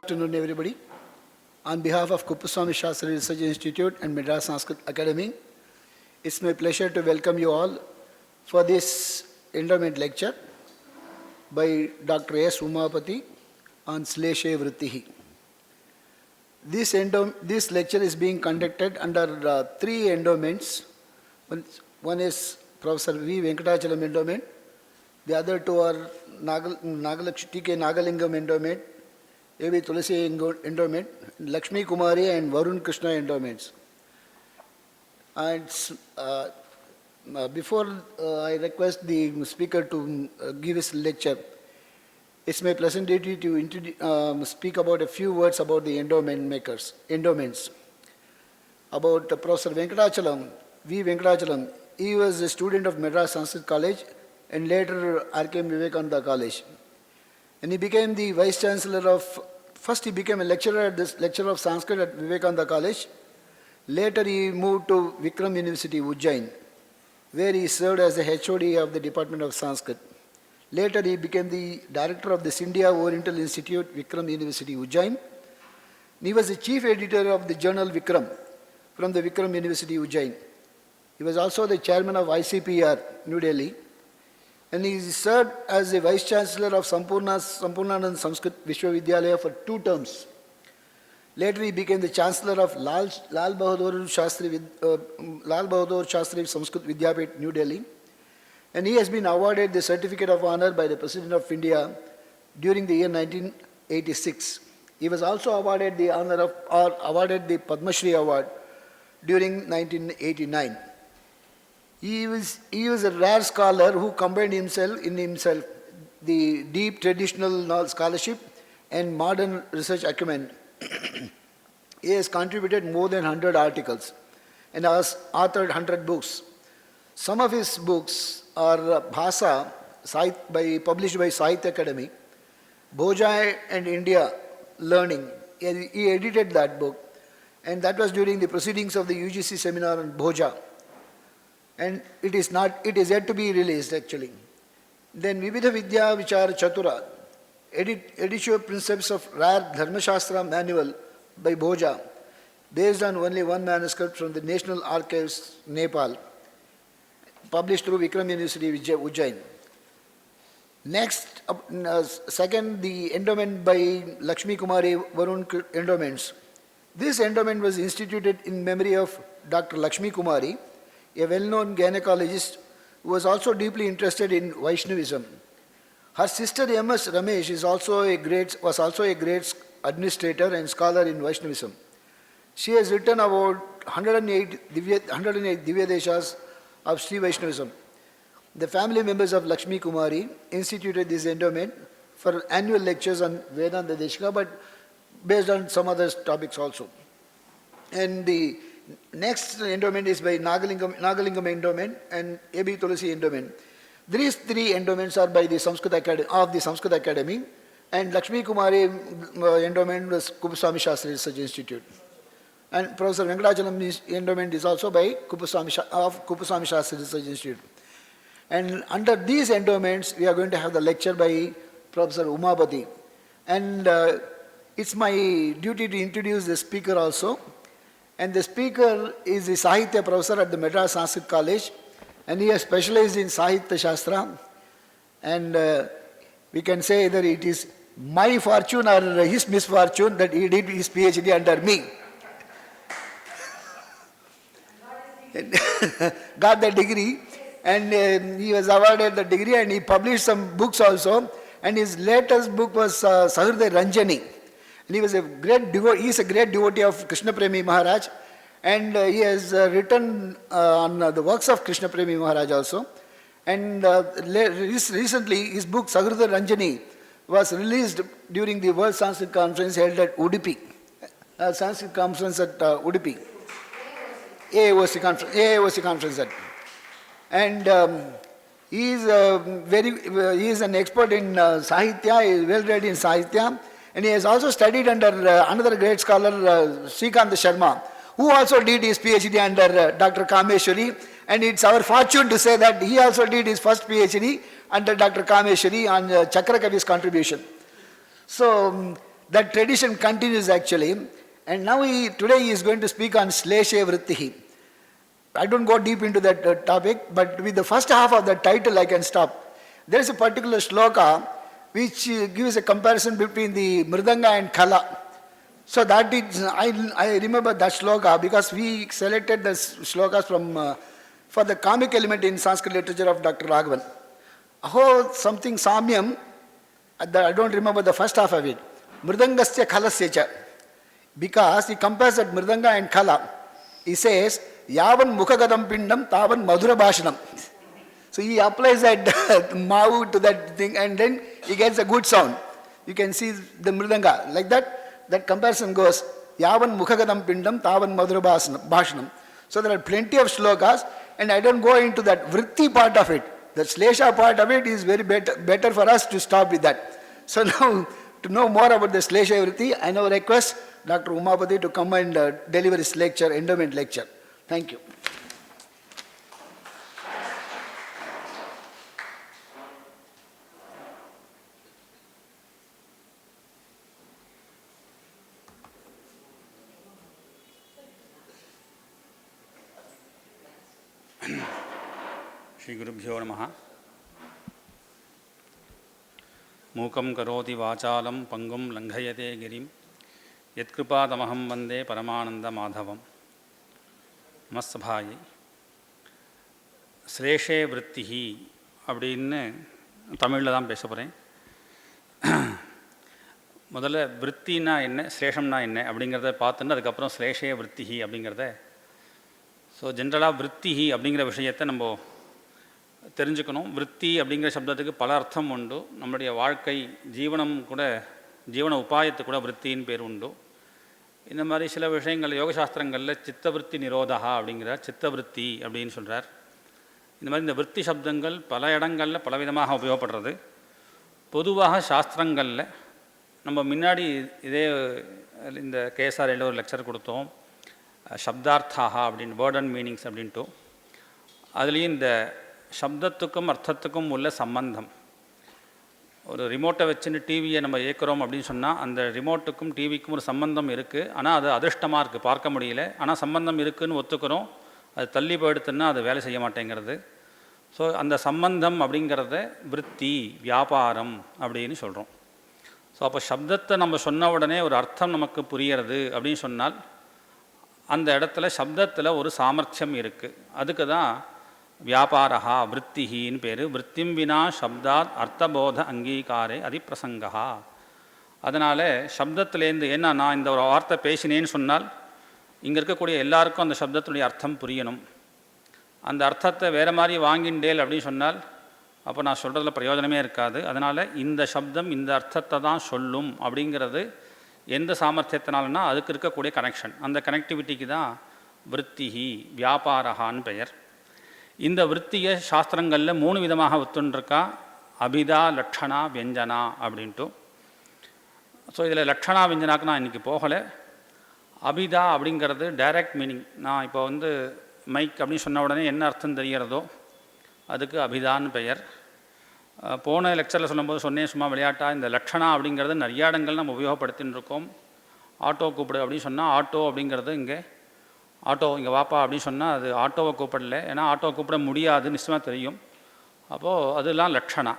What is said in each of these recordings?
Good afternoon, everybody. On behalf of Kuppuswami Research Institute and Madras Sanskrit Academy, it's my pleasure to welcome you all for this endowment lecture by Dr. S. UMAPATHI on ЩLEШE Vrittihi. This lecture is being conducted under three endowments. One is Professor V. Venkatachalam endowment. The other two are T.K. Nagalingam endowment, A.B. Tulasi endowment, Lakshmi Kumari and Varun Krishna endowments. And before I request the speaker to give his lecture, it's my pleasant duty to speak about a few words about the endowments. About Professor Venkatachalam, V. Venkatachalam, he was a student of Madras Sanskrit College and later R.K. Vivekananda College. And he became the Vice Chancellor of, first he became a lecturer of Sanskrit at Vivekananda College. Later he moved to Vikram University, Ujjain, where he served as the HOD of the Department of Sanskrit. Later he became the Director of the Scindia Oriental Institute, Vikram University, Ujjain. He was the Chief Editor of the journal Vikram from the Vikram University, Ujjain. He was also the Chairman of ICPR, New Delhi. And he served as the Vice Chancellor of Sampurnanand Sanskrit Vishwavidyalaya for 2 terms. Later he became the Chancellor of Lal Bahadur Shastri Sanskrit Vidyapit, New Delhi. And he has been awarded the Certificate of Honor by the President of India during the year 1986. He was also awarded the Padma Shri Award during 1989. He was a rare scholar who combined in himself the deep traditional scholarship and modern research acumen. He has contributed more than 100 articles and has authored 100 books. Some of his books are Bhasa, published by Sahitya Academy, Bhoja and India Learning. He edited that book, and that was during the proceedings of the UGC seminar on Bhoja. And it is yet to be released actually. Then Vividha Vidya Vichara Chatura, edition principles of rare Dharmashastra manual by Bhoja, based on only one manuscript from the National Archives, Nepal, published through Vikram University, Ujjain. Next, second, the endowment by Lakshmi Kumari Varun endowments. This endowment was instituted in memory of Dr. Lakshmi Kumari, a well-known gynecologist who was also deeply interested in Vaishnavism. Her sister M.S. Ramesh was also a great administrator and scholar in Vaishnavism. She has written about 108 Divya Deshas of Sri Vaishnavism. The family members of Lakshmi Kumari instituted this endowment for annual lectures on Vedanta Deshika, but based on some other topics also. And the next endowment is by Nagalingam endowment and A.B. Tulasi endowment. These three endowments are by the Sanskrit Academy, and Lakshmi Kumari endowment was Kuppuswami Research Institute. And Professor Venkatachalam's endowment is also by Kuppuswami Research Institute. And under these endowments, we are going to have the lecture by Professor UMAPATHI. And it's my duty to introduce the speaker also. And the speaker is the Sahitya professor at the Madras Sanskrit College, and he has specialized in Sahitya Shastra. And we can say either it is my fortune or his misfortune that he did his PhD under me. Got the degree, and he was awarded the degree, and he published some books also. And his latest book was Sahridaya Ranjani. And he is a great devotee of Krishna Premi Maharaj, and he has written on the works of Krishna Premi Maharaj also. And recently his book Sahridaya Ranjani was released during the World Sanskrit Conference held at Udupi, Sanskrit Conference at Udupi, AAOC Conference. And he is an expert in Sahitya, he is well read in Sahitya. And he has also studied under another great scholar, Srikant Sharma, who also did his PhD under Dr. Kameshwari. And it's our fortune to say that he also did his first PhD under Dr. Kameshwari on Chakrakavi's contribution. So that tradition continues actually. And now today he is going to speak on ශ්ලේෂේ වෘත්තිහි. I don't go deep into that topic, but with the first half of the title I can stop. There is a particular shloka which gives a comparison between the mridanga and khala. So that is, I remember that shloka because we selected the shlokas from for the comic element in Sanskrit literature of Dr. Raghavan. Aho something samyam, I don't remember the first half of it. Mridangasya khalasya cha. Because he compares that mridanga and khala. He says, yavan mukhagadam pindam tavan madhura bhashanam. So he applies that mavu to that thing and then he gets a good sound. You can see the mridanga. Like that comparison goes, yavan mukhagadam pindam tavan madhura bhashanam. So there are plenty of shlokas and I don't go into that vritti part of it. The ශ්ලේෂ part of it is very better for us to stop with that. So now, to know more about the ශ්ලේෂ vritti, I now request Dr. UMAPATHI to come and deliver his lecture, endowment lecture. Thank you. Shri Gurubhyo Namaha. Mukam karoti vachalam pangum langhayate girim yatkrupadamaham vande paramananda madhavam. Masabhayi ශ්ලේෂே விருத்திஹி அப்படின்னு தமிழில் தான் பேச போகிறேன். முதல்ல விருத்தினா என்ன, ஸ்லேஷம்னா என்ன அப்படிங்கிறத பார்த்துட்டு அதுக்கப்புறம் ශ්ලේෂே விருத்திஹி அப்படிங்கிறத. ஸோ ஜென்ரலாக விருத்திஹி அப்படிங்கிற விஷயத்தை நம்ம தெரிஞ்சுக்கணும். விருத்தி அப்படிங்கிற சப்தத்துக்கு பல அர்த்தம் உண்டு. நம்முடைய வாழ்க்கை ஜீவனம் கூட, ஜீவன உபாயத்துக்கு கூட விருத்தின்னு பேர் உண்டு. இந்த மாதிரி சில விஷயங்கள் யோகசாஸ்திரங்களில் சித்தவிருத்தி நிரோதா அப்படிங்கிறார், சித்தவிருத்தி அப்படின்னு சொல்கிறார். இந்த மாதிரி இந்த விருத்தி சப்தங்கள் பல இடங்களில் பலவிதமாக உபயோகப்படுறது. பொதுவாக சாஸ்திரங்களில் நம்ம முன்னாடி இதே இந்த கேஎஸ்ஆர்ல ஒரு லெக்சர் கொடுத்தோம், சப்தார்த்தாக அப்படின்னு, வேர்ட் அண்ட் மீனிங்ஸ் அப்படின்ட்டு. அதுலேயும் இந்த சப்தத்துக்கும் அர்த்தத்துக்கும் உள்ள சம்பந்தம். ஒரு ரிமோட்டை வச்சுன்னு டிவியை நம்ம இயக்குறோம் அப்படின்னு சொன்னால் அந்த ரிமோட்டுக்கும் டிவிக்கும் ஒரு சம்பந்தம் இருக்குது. ஆனால் அது அதிர்ஷ்டமாக இருக்குது, பார்க்க முடியல. ஆனால் சம்பந்தம் இருக்குதுன்னு ஒத்துக்கிறோம். அது தள்ளி போயிடுத்துன்னா அது வேலை செய்ய மாட்டேங்கிறது. ஸோ அந்த சம்பந்தம் அப்படிங்கிறத விருத்தி, வியாபாரம் அப்படின்னு சொல்கிறோம். ஸோ அப்போ சப்தத்தை நம்ம சொன்ன உடனே ஒரு அர்த்தம் நமக்கு புரியறது அப்படின்னு சொன்னால் அந்த இடத்துல சப்தத்தில் ஒரு சாமர்த்தியம் இருக்குது. அதுக்கு தான் வியாபாரா விருத்திஹின்னு பேர். விருத்திம் வினா சப்தாத் அர்த்தபோத அங்கீகாரே அதிப்பிரசங்கா. அதனால் சப்தத்துலேருந்து என்ன, நான் இந்த ஒரு வார்த்தை பேசினேன்னு சொன்னால் இங்கே இருக்கக்கூடிய எல்லாருக்கும் அந்த சப்தத்துடைய அர்த்தம் புரியணும். அந்த அர்த்தத்தை வேறு மாதிரி வாங்கிண்டேல் அப்படின்னு சொன்னால் அப்போ நான் சொல்கிறதுல பிரயோஜனமே இருக்காது. அதனால் இந்த சப்தம் இந்த அர்த்தத்தை தான் சொல்லும் அப்படிங்கிறது எந்த சாமர்த்தியத்தினாலனா அதுக்கு இருக்கக்கூடிய கனெக்ஷன், அந்த கனெக்டிவிட்டிக்கு தான் விருத்திஹி, வியாபாரஹான்னு பெயர். இந்த விருத்தியை சாஸ்திரங்களில் 3 விதமாக ஒத்துன்றிருக்கா. அபிதா, லட்சணா, வியஞ்சனா அப்படின்ட்டு. ஸோ இதில் லட்சணா வியஞ்சனாக்கு நான் இன்றைக்கி போகலை. அபிதா அப்படிங்கிறது டைரக்ட் மீனிங். நான் இப்போ மைக் அப்படின்னு சொன்ன உடனே என்ன அர்த்தம் தெரிகிறதோ அதுக்கு அபிதான்னு பெயர். போன லெக்சரில் சொல்லும்போது சொன்னேன் சும்மா விளையாட்டாக, இந்த லட்சணா அப்படிங்கிறது நிறைய இடங்கள் நம்ம உபயோகப்படுத்தின்னு இருக்கோம். ஆட்டோ கூப்பிடு அப்படின்னு சொன்னால் ஆட்டோ அப்படிங்கிறது இங்கே ஆட்டோ இங்கே வாப்பா அப்படின்னு சொன்னால் அது ஆட்டோவை கூப்பிடல, ஏன்னா ஆட்டோ கூப்பிட முடியாது நிச்சயமாக தெரியும். அப்போது அதெல்லாம் லட்சணா.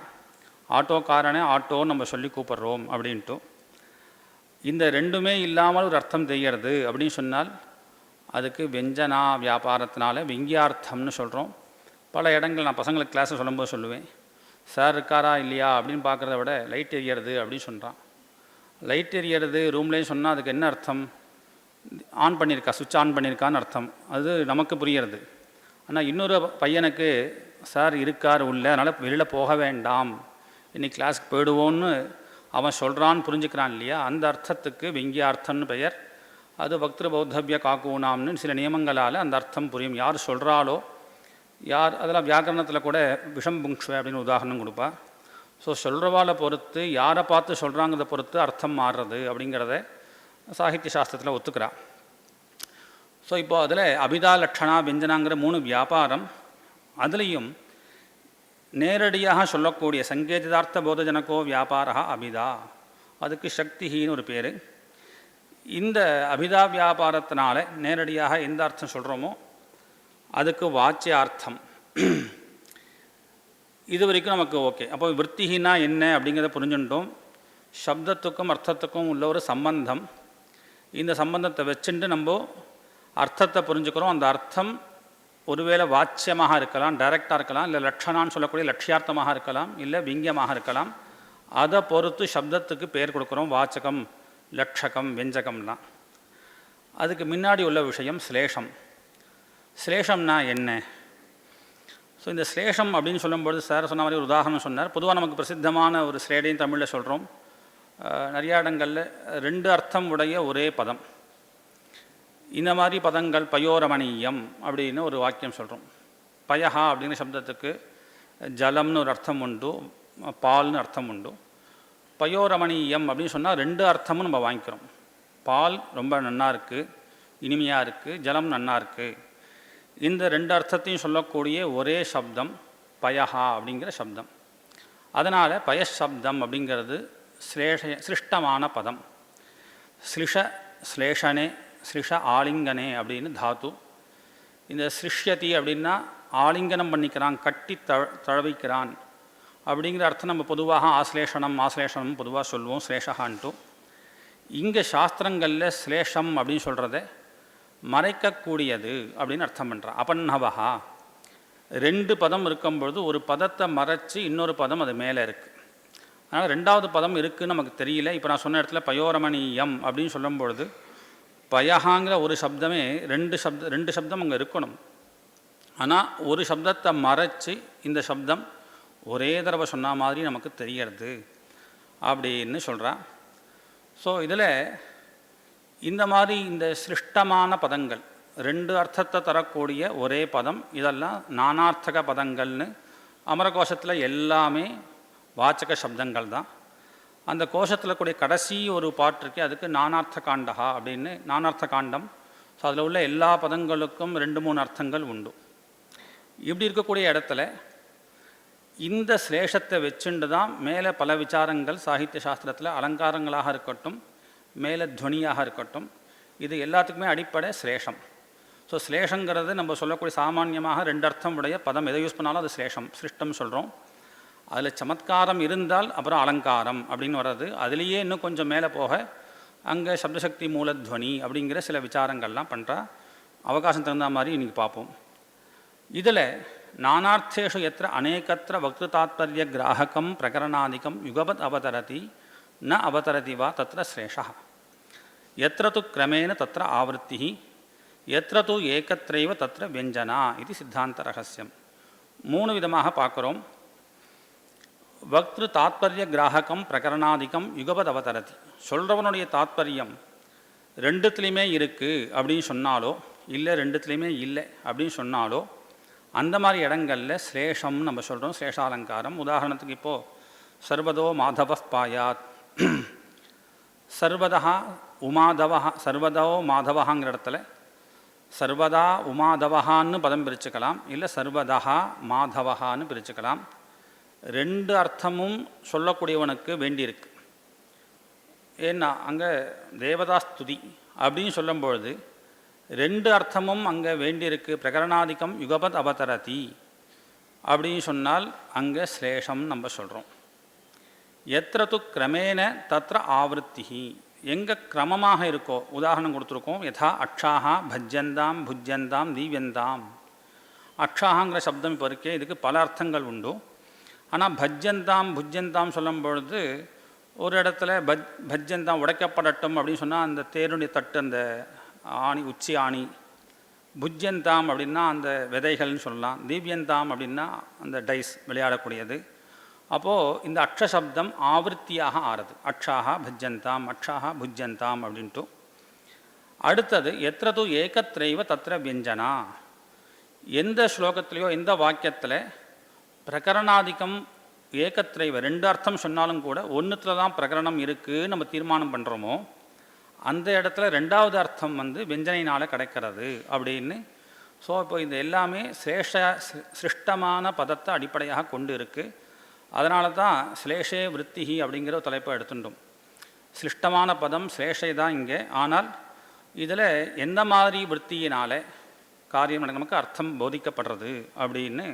ஆட்டோக்காரனே ஆட்டோன்னு நம்ம சொல்லி கூப்பிட்றோம் அப்படின்ட்டு. இந்த ரெண்டுமே இல்லாமல் ஒரு அர்த்தம் தெரிகிறது அப்படின்னு சொன்னால் அதுக்கு வெஞ்சனா, வியாபாரத்தினால வெங்கியார்த்தம்னு சொல்கிறோம். பல இடங்கள் நான் பசங்களுக்கு கிளாஸில் சொல்லும்போது சொல்லுவேன், சார் இருக்காரா இல்லையா அப்படின்னு பார்க்குறத விட லைட் எரியறது அப்படின்னு சொல்கிறான். லைட் எரியறது ரூம்லேயும் சொன்னால் அதுக்கு என்ன அர்த்தம், ஆன் பண்ணியிருக்கா, சுவிட்ச் ஆன் பண்ணியிருக்கான்னு அர்த்தம். அது நமக்கு புரிகிறது. ஆனால் இன்னொரு பையனுக்கு சார் இருக்கார் உள்ள, அதனால் வெளியில் போக வேண்டாம், இன்றைக்கி கிளாஸுக்கு போயிடுவோன்னு அவன் சொல்கிறான்னு புரிஞ்சுக்கிறான் இல்லையா, அந்த அர்த்தத்துக்கு வெங்கியார்த்தம்னு பெயர். அது பக்திரு பௌத்தபிய காக்கூனாம்னு சில நியமங்களால் அந்த அர்த்தம் புரியும். யார் சொல்கிறாலோ, யார் அதெல்லாம் வியாக்கரணத்தில் கூட விஷம் புங்க்ஷ்வ அப்படின்னு உதாரணம் கொடுப்பா. ஸோ சொல்கிறவாளை பொறுத்து, யாரை பார்த்து சொல்கிறாங்கிறத பொறுத்து அர்த்தம் மாறுறது அப்படிங்கிறத சாகித்ய சாஸ்திரத்தில் ஒத்துக்கிறா. ஸோ இப்போது அதில் அபிதா, லட்சணா, வியஞ்சனாங்கிற 3 வியாபாரம். அதுலேயும் நேரடியாக சொல்லக்கூடிய சங்கேதிதார்த்த போதஜனகோ வியாபாரா அபிதா அதுக்கு சக்திஹின்னு ஒரு பேர். இந்த அபிதா வியாபாரத்தினால நேரடியாக எந்த அர்த்தம் சொல்கிறோமோ அதுக்கு வாச்சியார்த்தம். இது வரைக்கும் நமக்கு ஓகே. அப்போ விற்த்திஹினா என்ன அப்படிங்கிறத புரிஞ்சுட்டோம். சப்தத்துக்கும் அர்த்தத்துக்கும் உள்ள ஒரு சம்பந்தம். இந்த சம்பந்தத்தை வச்சுட்டு நம்ம அர்த்தத்தை புரிஞ்சுக்கிறோம். அந்த அர்த்தம் ஒருவேளை வாச்சியமாக இருக்கலாம், டைரக்டாக இருக்கலாம், இல்லை லட்சணான்னு சொல்லக்கூடிய லட்சியார்த்தமாக இருக்கலாம், இல்லை விங்கியமாக இருக்கலாம். அதை பொறுத்து சப்தத்துக்கு பேர் கொடுக்குறோம். வாச்சகம், லட்சகம், வெஞ்சகம்லாம். அதுக்கு முன்னாடி உள்ள விஷயம் ஸ்லேஷம். ஸ்லேஷம்னா என்ன? ஸோ இந்த ஸ்லேஷம் அப்படின்னு சொல்லும்பொழுது சார் சொன்ன மாதிரி ஒரு உதாரணம் சொன்னார். பொதுவாக நமக்கு பிரசித்தமான ஒரு ஸ்லேடையும் தமிழில் சொல்கிறோம். நிறையா இடங்களில் 2 அர்த்தம் உடைய ஒரே பதம். இந்த மாதிரி பதங்கள் பயோரமணீயம் அப்படின்னு ஒரு வாக்கியம் சொல்கிறோம். பயஹா அப்படிங்கிற சப்தத்துக்கு ஜலம்னு ஒரு அர்த்தம் உண்டு, பால்னு அர்த்தம் உண்டு. பயோரமணீயம் அப்படின்னு சொன்னால் 2 அர்த்தமும் நம்ம வாங்கிக்கிறோம். பால் ரொம்ப நன்னா இருக்குது, இனிமையாக இருக்குது, ஜலம் நன்னா இருக்குது. இந்த 2 அர்த்தத்தையும் சொல்லக்கூடிய ஒரே சப்தம் பயஹா அப்படிங்கிற சப்தம். அதனால் பயசப்தம் அப்படிங்கிறது சிருஷ்டமான பதம். ஸ்லிஷ ஸ்லேஷனே, ஸ்லிஷ ஆலிங்கனே அப்படின்னு தாத்து. இந்த சிருஷ்யதி அப்படின்னா ஆலிங்கனம் பண்ணிக்கிறான், கட்டி தழவிக்கிறான் அப்படிங்கிற அர்த்தம் நம்ம பொதுவாக ஆஸ்லேஷனம் பொதுவாக சொல்லுவோம், ஸ்லேஷகான்ட்டு. இங்கே சாஸ்திரங்களில் ஸ்லேஷம் அப்படின்னு சொல்கிறத மறைக்கக்கூடியது அப்படின்னு அர்த்தம் பண்ணுறான். அபன்னவஹா, 2 பதம் இருக்கும்பொழுது ஒரு பதத்தை மறைச்சி இன்னொரு பதம் அது மேலே இருக்குது. அதனால் 2வது பதம் இருக்குதுன்னு நமக்கு தெரியல. இப்போ நான் சொன்ன இடத்துல பயோரமணீயம் அப்படின்னு சொல்லும்பொழுது பயஹாங்கிற ஒரு சப்தமே 2 சப்தம் அங்கே இருக்கணும். ஆனால் ஒரு சப்தத்தை மறைச்சி இந்த சப்தம் ஒரே தடவை சொன்ன மாதிரி நமக்கு தெரியறது அப்படின்னு சொல்கிறான். ஸோ இதில் இந்த மாதிரி இந்த சிருஷ்டமான பதங்கள் 2 அர்த்தத்தை தரக்கூடிய ஒரே பதம், இதெல்லாம் நானார்த்தக பதங்கள்னு அமரகோஷத்தில் எல்லாமே வாச்சக சப்தங்கள் தான். அந்த கோஷத்தில் கூடிய கடைசி ஒரு பாட்டு இருக்குது, அதுக்கு நானார்த்த காண்டகா அப்படின்னு நானார்த்த காண்டம். ஸோ அதில் உள்ள எல்லா பதங்களுக்கும் 2-3 அர்த்தங்கள் உண்டு. இப்படி இருக்கக்கூடிய இடத்துல இந்த ஸ்லேஷத்தை வச்சுண்டு தான் மேலே பல விசாரங்கள் சாகித்ய சாஸ்திரத்தில் அலங்காரங்களாக இருக்கட்டும், மேலே துவனியாக இருக்கட்டும், இது எல்லாத்துக்குமே அடிப்படை ஸ்லேஷம். ஸோ ஸ்லேஷங்கிறது நம்ம சொல்லக்கூடிய சாமான்யமாக 2 அர்த்தம் உடைய பதம் எதை யூஸ் பண்ணாலும் அது ஸ்லேஷம், சிருஷ்டம் சொல்கிறோம். அதில் சமத்காரம் இருந்தால் அப்புறம் அலங்காரம் அப்படின்னு வர்றது. அதுலேயே இன்னும் கொஞ்சம் மேலே போக அங்கே சப்தசக்தி மூலத்வனி அப்படிங்கிற சில விசாரங்கள்லாம் பண்ணுறா. அவகாசம் தகுந்த மாதிரி இன்றைக்கி பார்ப்போம். இதில் நானார்த்தேஷு எத்திர அநேகத்திர வக்து தாத்பரிய கிராஹகம் பிரகரணாதிக்கம் யுகபத் அவதரதி ந அவதரதி வா தத்திர ஸ்லேஷா. எத்திர து கிரமேண தத்திர ஆவருத்தி, எத்திர து ஏகத்ரைவ தத்திர வியஞ்சனா இது சித்தாந்த ரகசியம். 3 விதமாக பார்க்குறோம். வக்திரு தாத்பரிய கிராஹகம் பிரகரணாதிக்கம் யுகபத் அவதரதி. சொல்கிறவனுடைய தாத்பரியம் 2த்துலேயுமே இருக்குது அப்படின்னு சொன்னாலோ, இல்லை 2த்துலேயுமே இல்லை அப்படின்னு சொன்னாலோ, அந்த மாதிரி இடங்களில் ஸ்லேஷம் நம்ம சொல்கிறோம், ஸ்லேஷாலங்காரம். உதாரணத்துக்கு இப்போது சர்வதோ மாதவ பாயாத், சர்வதா உமாதவா, சர்வதோ மாதவஹாங்கிற இடத்துல சர்வதா உமாதவஹான்னு பதம் பிரிச்சுக்கலாம், இல்லை சர்வதா மாதவஹான்னு பிரிச்சுக்கலாம். 2 அர்த்தமும் சொல்லக்கூடியவனுக்கு வேண்டியிருக்கு. ஏன்னா அங்கே தேவதாஸ்துதி அப்படின்னு சொல்லும்பொழுது 2 அர்த்தமும் அங்கே வேண்டியிருக்கு. பிரகரணாதிக்கம் யுகபத் அவதரதி அப்படின்னு சொன்னால் அங்கே ஸ்லேஷம் நம்ம சொல்கிறோம். எத்திர து கிரமேண தத்திர ஆவருத்தி, எங்கே கிரமமாக இருக்கோ, உதாரணம் கொடுத்துருக்கோம். யதா அக்ஷாஹா பஜ்யந்தாம் புஜ்யந்தாம் தீவ்யந்தாம். அக்ஷாஹாங்கிற சப்தம் இப்போ இருக்கே, இதுக்கு பல அர்த்தங்கள் உண்டு. ஆனால் பஜ்யந்தாம் புஜ்யந்தாம் சொல்லும் பொழுது ஒரு இடத்துல பஜ்யந்தாம் உடைக்கப்படட்டும் அப்படின்னு சொன்னால் அந்த தேருடைய தட்டு, அந்த ஆணி, உச்சி ஆணி. புஜ்யந்தாம் அப்படின்னா அந்த விதைகள்னு சொல்லலாம். தீவ்யந்தாம் அப்படின்னா அந்த டைஸ் விளையாடக்கூடியது. அப்போது இந்த அக்ஷசப்தம் ஆவருத்தியாக ஆறுது. அக்ஷாஹா பஜ்யந்தாம், அக்ஷாஹா புஜ்யந்தாம் அப்படின்ட்டு. அடுத்தது எத்திர து ஏகத்ரைவ தத்திர வியஞ்சனா. எந்த ஸ்லோகத்திலையோ எந்த வாக்கியத்தில் பிரகரணாதிக்கம் ஏகத்ரைவ 2 அர்த்தம் சொன்னாலும் கூட ஒன்றுத்தில் தான் பிரகரணம் இருக்குது நம்ம தீர்மானம் பண்ணுறோமோ, அந்த இடத்துல 2வது அர்த்தம் வியஞ்சனையினால் கிடைக்கிறது அப்படின்னு. ஸோ இப்போ இது எல்லாமே சிருஷ்டமான பதத்தை அடிப்படையாக கொண்டு இருக்குது. அதனால தான் ஸ்லேஷே விற்த்திஹி அப்படிங்கிற தலைப்பை எடுத்துட்டோம். சிருஷ்டமான பதம் ஸ்லேஷை தான் இங்கே. ஆனால் இதில் எந்த மாதிரி விற்த்தியினாலே காரியம் நமக்கு அர்த்தம் போதிக்கப்படுறது அப்படின்னு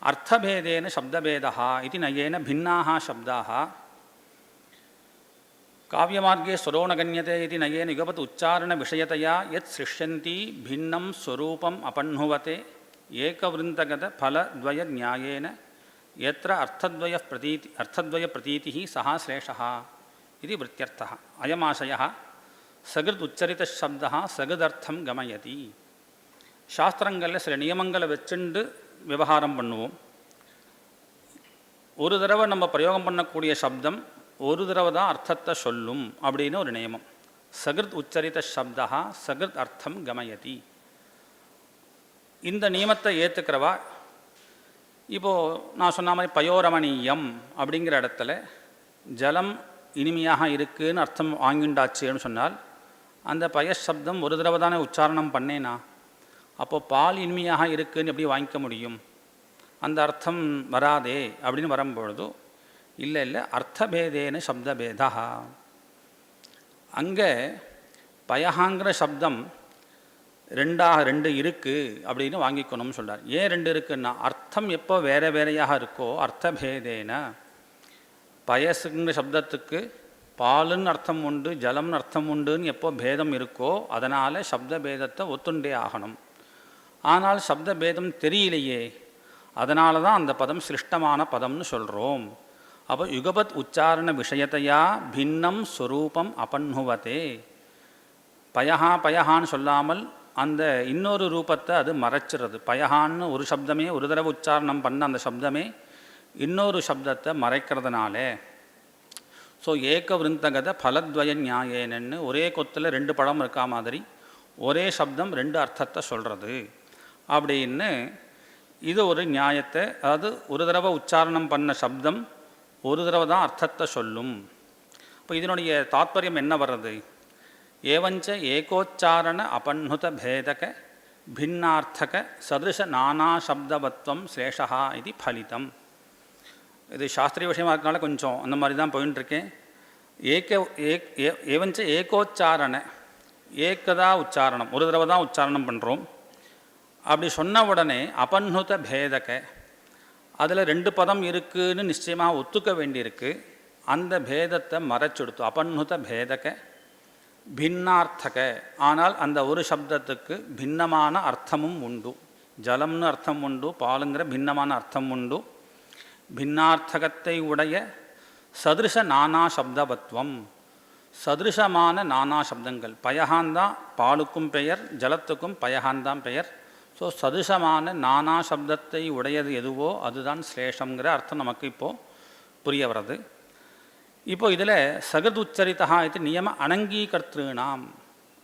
அர்த்தபேதேன சப்தபேதா இது நயேன பின்னாக சப்தாக காவியமார்க்கே ஸ்வரோ ந கண்யதே இது நயேன யுகபத் உச்சாரண விஷயத்தையா யத் சிருஷ்யந்தி பின்னம் ஸ்வரூபம் அபன்னுவதே ஏகவிருந்தகத பலத்வய நியாயேன எத்திர அர்த்தத்வய பிரதீதி சஹா ஸ்லேஷா இது விருத்தியர்த்தः. அயமாசயः சகிருத் உச்சரித சப்தா சகிருதர்த்தம் கமயதி. சாஸ்திரங்களில் சில நியமங்களை வச்சுண்டு விவகாரம் பண்ணுவோம். ஒரு தடவை நம்ம பிரயோகம் பண்ணக்கூடிய சப்தம் ஒரு தடவை தான் அர்த்தத்தை சொல்லும் அப்படின்னு ஒரு நியமம். சகிருத் உச்சரித சப்தா சகிருத் அர்த்தம் கமயதி. இந்த நியமத்தை ஏற்றுக்கிறவா இப்போது நான் சொன்ன மாதிரி பயோரமணீயம் அப்படிங்கிற இடத்துல ஜலம் இனிமையாக இருக்குன்னு அர்த்தம் வாங்கிண்டாச்சுன்னு சொன்னால் அந்த பயசப்தம் ஒரு தடவை தானே உச்சாரணம் பண்ணேனா, அப்போது பால் இனிமையாக இருக்குன்னு எப்படி வாங்கிக்க முடியும்? அந்த அர்த்தம் வராதே அப்படின்னு வரும்பொழுது இல்லை அர்த்தபேதேன சப்தபேதா. அங்கே பயஹாங்கிற சப்தம் ரெண்டு இருக்குது அப்படின்னு வாங்கிக்கணும்னு சொல்கிறார். ஏன் ரெண்டு இருக்குன்னா அர்த்தம் எப்போ வேறு வேறையாக இருக்கோ அர்த்தபேதேன. பயசுங்கிற சப்தத்துக்கு பாலுன்னு அர்த்தம் உண்டு ஜலம்னு அர்த்தம் உண்டுன்னு எப்போ பேதம் இருக்கோ அதனால் சப்த பேதத்தை ஒத்துண்டே ஆகணும். ஆனால் சப்த பேதம் தெரியலையே, அதனால தான் அந்த பதம் சிருஷ்டமான பதம்னு சொல்கிறோம். அப்போ யுகபத் உச்சாரண விஷயத்தையா பின்னம் ஸ்வரூபம் அபன்னுவதே. பயஹான்னு சொல்லாமல் அந்த இன்னொரு ரூபத்தை அது மறைச்சிறது. பயஹான்னு ஒரு சப்தமே ஒரு தடவை உச்சாரணம் பண்ண அந்த சப்தமே இன்னொரு சப்தத்தை மறைக்கிறதுனாலே. ஸோ ஏக விருந்தகத பலத்வய நியாயேனன்னு ஒரே கொத்தில் ரெண்டு பழம் இருக்கா மாதிரி ஒரே சப்தம் ரெண்டு அர்த்தத்தை சொல்கிறது அப்படின்னு இது ஒரு நியாயத்தை. அதாவது ஒரு தடவை உச்சாரணம் பண்ண சப்தம் ஒரு தடவை தான் அர்த்தத்தை சொல்லும். இப்போ இதனுடைய தாத்பரியம் என்ன வர்றது? ஏவஞ்ச ஏகோச்சாரண அபன்னுத பேதக பின்னார்த்தக சதிருஷ நானா சப்தவத்வம் ஸ்லேஷா இது பலிதம். இது சாஸ்திரிய விஷயமாக இருக்கனால கொஞ்சம் அந்த மாதிரி தான் போயின்ட்டுருக்கேன். ஏவஞ்ச ஏகோச்சாரண ஏக்கதா உச்சாரணம் ஒரு தடவை தான் உச்சாரணம் பண்ணுறோம். அப்படி சொன்ன உடனே அபன்னுத பேதக அதில் ரெண்டு பதம் இருக்குதுன்னு நிச்சயமாக ஒத்துக்க வேண்டியிருக்கு. அந்த பேதத்தை மறைச்செடுத்து அபன்னுத பேதக பின்னார்த்தக. ஆனால் அந்த ஒரு சப்தத்துக்கு பின்னமான அர்த்தமும் உண்டு. ஜலம்னு அர்த்தம் உண்டு, பாலுங்கிற பின்னமான அர்த்தம் உண்டு. பின்னார்த்தகத்தை உடைய சதிருஷ நானா சப்தவத்வம், சதிருஷமான நானா சப்தங்கள். பயகாந்தான் பாலுக்கும் பெயர், ஜலத்துக்கும் பயகாந்தான் பெயர். ஸோ சதிருஷமான நானா சப்தத்தை உடையது எதுவோ அதுதான் ஸ்லேஷங்கிற அர்த்தம் நமக்கு இப்போது புரிய வர்றது. இப்போ இதில் சகிருத் உச்சரித்தா இது நியம அனங்கீகர்த்திருநாம்.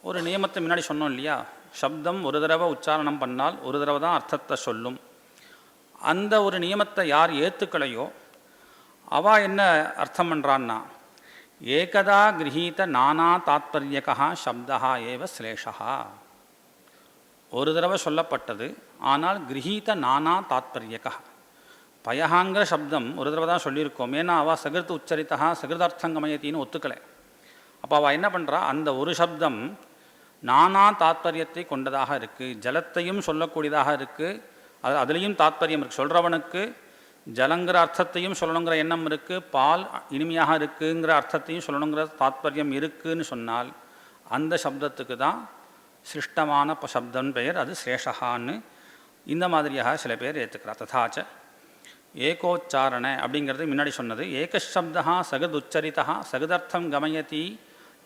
ஒரு நியமத்தை முன்னாடி சொன்னோம் இல்லையா, சப்தம் ஒரு தடவை உச்சாரணம் பண்ணால் ஒரு தடவை தான் அர்த்தத்தை சொல்லும். அந்த ஒரு நியமத்தை யார் ஏற்றுக்கலையோ அவள் என்ன அர்த்தம் பண்ணுறான்னா ஏகதா கிரகீத நானா தாத்பரியகா சப்தா ஏவ ஸ்லேஷா. ஒரு தடவை சொல்லப்பட்டது ஆனால் கிரகீத நானா தாத்பரியகா. பயஹாங்கிற சப்தம் ஒரு தடவை தான் சொல்லியிருக்கோம். ஏன்னா அவள் சகிருத்து உச்சரித்தா சகிருதார்த்தங்கமயத்தின்னு ஒத்துக்கலை. அப்போ அவள் என்ன பண்ணுறா, அந்த ஒரு சப்தம் நானா தாத்பரியத்தை கொண்டதாக இருக்குது, ஜலத்தையும் சொல்லக்கூடியதாக இருக்குது, அதுலேயும் தாத்பரியம் இருக்குது. சொல்கிறவனுக்கு ஜலங்கிற அர்த்தத்தையும் சொல்லணுங்கிற எண்ணம் இருக்குது, பால் இனிமையாக இருக்குங்கிற அர்த்தத்தையும் சொல்லணுங்கிற தாத்பரியம் இருக்குதுன்னு சொன்னால் அந்த சப்தத்துக்கு தான் சிருஷ்டமான சப்தம் பெயர், அது சேஷகான்னு இந்த மாதிரியாக சில பேர் ஏற்றுக்கிறார். ததாச்ச ஏகோச்சாரண அப்படிங்கிறது முன்னாடி சொன்னது. ஏகசப்தா சகத் உச்சரித்தா சகதர்த்தம் கமயதி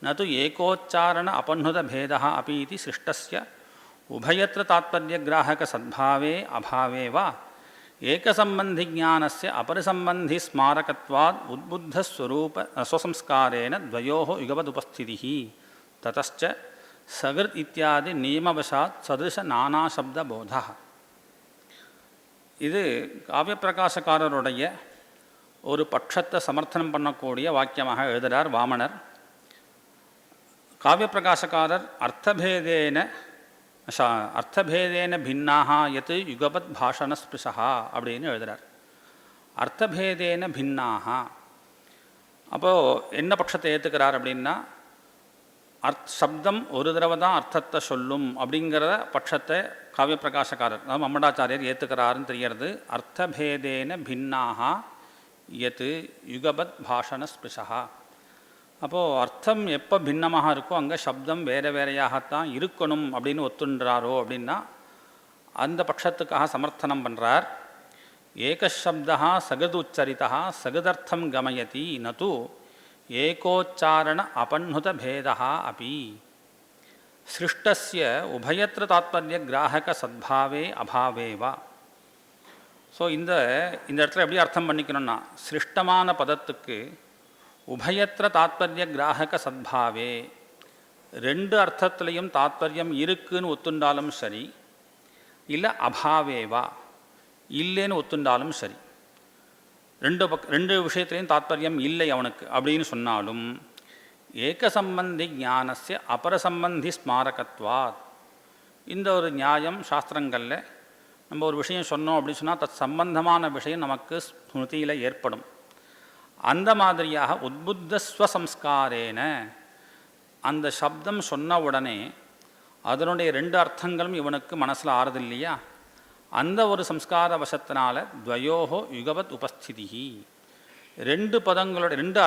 நது ஏகோச்சாரண அபன்னுத பேதா அப்படி இது சிருஷ்டஸ்ய உபயத்ர தாத்பர்ய கிராஹக சத்பாவே அபாவே வா ஏகசம்பந்தி ஞானஸ்ய அபரிசம்பந்தி ஸ்மாரகத்வாத் உத்புத்தஸ்வரூப ஸ்வசம்ஸ்காரேன துவயோஹ யுகவதுபஸ்திதிஹி ததச்ச சகிருத் இத்தியாதி நியமவசாத் சதிருஷ நானாசப்த போதா. இது காவியப்பிரகாசக்காரருடைய ஒரு பட்சத்தை சமர்த்தனம் பண்ணக்கூடிய வாக்கியமாக எழுதுகிறார் வாமனர். காவியப்பிரகாசக்காரர் அர்த்தபேதேன பின்னாக யத் யுகபத் பாஷண ஸ்பிருஷா அப்படின்னு எழுதுகிறார். அர்த்தபேதேன பின்னாக அப்போது என்ன பட்சத்தை ஏற்றுக்கிறார் அப்படின்னா, சப்தம் ஒரு தடவை தான் அர்த்தத்தை சொல்லும் அப்படிங்கிற பட்சத்தை காவிய பிரகாசக்காரர் அதாவது மம்மடாச்சாரியர் ஏற்றுக்கிறாருன்னு தெரியறது. அர்த்தபேதேன பின்னாக யத் யுகபத் பாஷண ஸ்பிருஷா. அப்போது அர்த்தம் எப்போ பின்னமாக இருக்கோ அங்கே சப்தம் வேறு வேறையாகத்தான் இருக்கணும் அப்படின்னு ஒத்துன்றாரோ அப்படின்னா அந்த பட்சத்துக்காக சமர்த்தனம் பண்ணுறார். ஏகசப்தா சகதுச்சரிதா சகதர்த்தம் கமயதி நது ஏகோச்சாரண அபன்னுத பேதா அப்பி சிருஷ்டஸ்ய உபயத்திர தாத்பர்ய கிராஹக சத்பாவே அபாவேவா. ஸோ இந்த இடத்துல எப்படி அர்த்தம் பண்ணிக்கணும்னா, சிருஷ்டமான பதத்துக்கு உபயத்திர தாத்பர்ய கிராஹக சத்பாவே ரெண்டு அர்த்தத்துலேயும் தாத்பரியம் இருக்குன்னு ஒத்துண்டாலும் சரி, இல்லை அபாவேவா இல்லைன்னு ஒத்துண்டாலும் சரி, ரெண்டு விஷயத்துலேயும் தாத்பரியம் இல்லை அவனுக்கு அப்படின்னு சொன்னாலும் ஏகசம்பந்தி ஞானஸ்ய அபரசம்பந்தி ஸ்மாரகத்வாத். இந்த ஒரு நியாயம் சாஸ்திரங்களில் நம்ம ஒரு விஷயம் சொன்னோம் அப்படின்னு சொன்னால் தத் சம்பந்தமான விஷயம் நமக்கு ஸ்மிருதியில் ஏற்படும். அந்த மாதிரியாக உத்புத்த ஸ்வசம்ஸ்காரேன அந்த சப்தம் சொன்ன உடனே அதனுடைய ரெண்டு அர்த்தங்களும் இவனுக்கு மனசில் ஆறுது இல்லையா, அந்த ஒரு சம்ஸ்கார வசத்தினால துவயோஹோ யுகவத் உபஸ்திதி ரெண்டு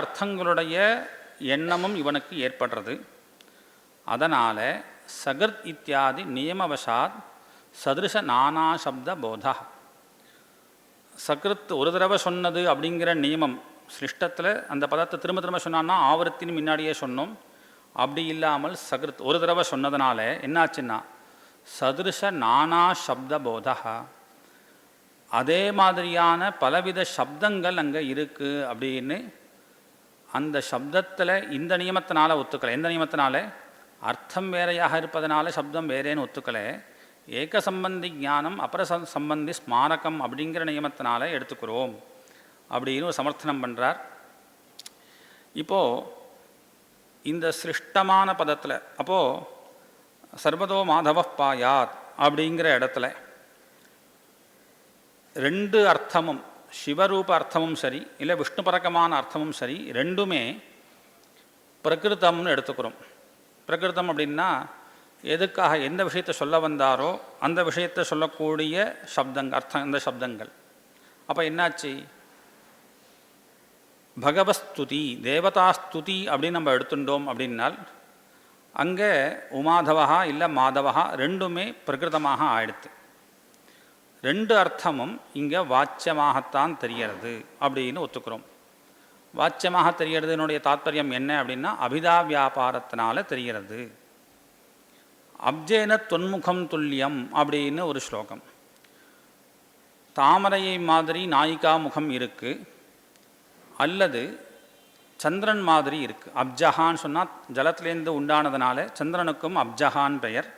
அர்த்தங்களுடைய எண்ணமும் இவனுக்கு ஏற்படுறது. அதனால் சகிருத் இத்தியாதி நியமவசாத் சதிருஷ நானா சப்த போதா. சகிருத் ஒரு தடவை சொன்னது அப்படிங்கிற நியமம் சிருஷ்டத்தில் அந்த பதத்தை திரும்ப திரும்ப சொன்னான்னா ஆவர்த்தின்னு முன்னாடியே சொன்னோம். அப்படி இல்லாமல் சகிருத் ஒரு தடவை சொன்னதுனால என்னாச்சுன்னா சதிருஷ நானா சப்த போதா, அதே மாதிரியான பலவித சப்தங்கள் அங்கே இருக்குது அப்படின்னு அந்த சப்தத்தில் இந்த நியமத்தினால ஒத்துக்கலை. எந்த நியமத்தினால? அர்த்தம் வேறையாக இருப்பதனால சப்தம் வேறேன்னு ஒத்துக்கலை. ஏக சம்பந்தி ஞானம் அபர சம்பந்தி ஸ்மாரகம் அப்படிங்கிற நியமத்தினால எடுத்துக்கிறோம் அப்படின்னு ஒரு சமர்த்தனம் பண்ணுறார். இப்போது இந்த சிருஷ்டமான பதத்தில் அப்போது சர்வதோ மாதவ பாயாத் அப்படிங்கிற இடத்துல ரெண்டு அர்த்தமும் சிவரூப அர்த்தமும் சரி இல்லை விஷ்ணு பரக்கமான அர்த்தமும் சரி ரெண்டுமே பிரகிருதம்னு எடுத்துக்கிறோம். பிரகிருதம் அப்படின்னா எதுக்காக எந்த விஷயத்தை சொல்ல வந்தாரோ அந்த விஷயத்தை சொல்லக்கூடிய அர்த்தம் இந்த சப்தங்கள். அப்போ என்னாச்சு, பகவஸ்துதி தேவதாஸ்துதி அப்படின்னு நம்ம எடுத்துட்டோம் அப்படின்னால் அங்கே உமாதவா இல்லை மாதவா ரெண்டுமே பிரகிருதமாக ஆயிடுத்து. ரெண்டு அர்த்தமும் இங்கே வாச்சியமாகத்தான் தெரிகிறது அப்படின்னு ஒத்துக்கிறோம். வாச்சியமாக தெரிகிறதுனுடைய தாத்பரியம் என்ன அப்படின்னா அபிதா வியாபாரத்தினால தெரிகிறது. அப்ஜேன தொன்முகம் துல்லியம் அப்படின்னு ஒரு ஸ்லோகம். தாமரையை மாதிரி நாயிகா முகம் இருக்குது, அல்லது சந்திரன் மாதிரி இருக்குது. அப்ஜஹான்னு சொன்னால் ஜலத்திலேருந்து உண்டானதுனால சந்திரனுக்கும் அப்ஜஹான் பெயர்.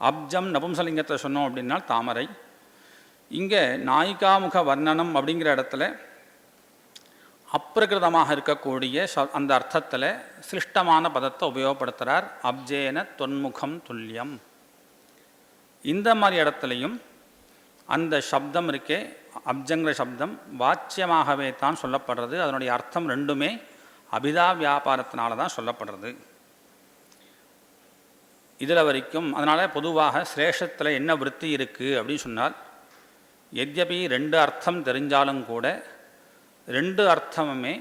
அப்ஜம் நபும்சலிங்கத்தில் சொன்னோம் அப்படின்னா தாமரை. இங்கே நாயிகாமுக வர்ணனம் அப்படிங்கிற இடத்துல அப்பிரகிருதமாக இருக்கக்கூடிய அந்த அர்த்தத்தில் சிருஷ்டமான பதத்தை உபயோகப்படுத்துகிறார். அப்ஜேன தொன்முகம் துல்லியம். இந்த மாதிரி இடத்துலையும் அந்த சப்தம் இருக்கே அப்ஜங்கிற சப்தம் வாச்சியமாகவே தான் சொல்லப்படுறது. அதனுடைய அர்த்தம் ரெண்டுமே அபிதா வியாபாரத்தினால தான் சொல்லப்படுறது. இதில் வரைக்கும் அதனால் பொதுவாக சிரேஷத்தில் என்ன விருத்தி இருக்குது அப்படின்னு சொன்னால், எத்யபி ரெண்டு அர்த்தம் தெரிஞ்சாலும் கூட ரெண்டு அர்த்தமுமே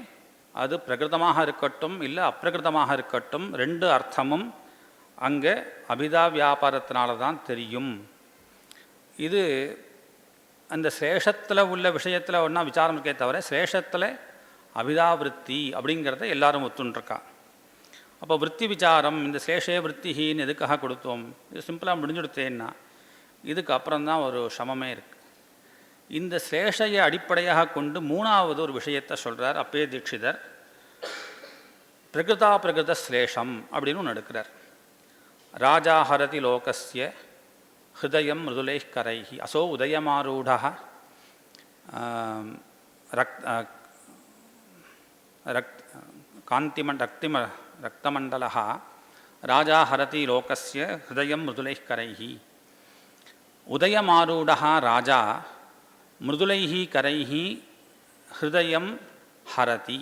அது பிரகிருதமாக இருக்கட்டும் இல்லை அப்பிரகிருதமாக இருக்கட்டும் ரெண்டு அர்த்தமும் அங்கே அபிதா வியாபாரத்தினால தான் தெரியும். இது அந்த சேஷத்தில் உள்ள விஷயத்தில் ஒன்றா விசாரம் இருக்கே தவிர சேஷத்தில் அபிதாவிருத்தி அப்படிங்கிறத எல்லாரும் ஒத்துன்ட்ருக்கா. அப்போ விற்பி விசாரம் இந்த சேஷே விற்த்தின்னு எதுக்காக கொடுத்தோம்? இது சிம்பிளாக முடிஞ்சுடுத்தேன்னா இதுக்கு அப்புறம்தான் ஒரு சமமே இருக்குது. இந்த சேஷையை அடிப்படையாக கொண்டு மூணாவது ஒரு விஷயத்தை சொல்கிறார் அப்பே தீட்சிதர். பிரகிருதா பிரகிருத ஸ்லேஷம் அப்படின்னு ஒன்று எடுக்கிறார். ராஜா ஹரதி லோகஸ்ய ஹிருதயம் மிருதுலைः கரைஹி அசோ உதயமாரூடः ரக்தமண்டலः ராஜா ஹரதி லோகஸ்ய ஹிருதயம் மிருதுலைः கரைஹி. உதயமாரூடः ராஜா மிருதுலைः கரைஹி ஹிருதயம் ஹரதி.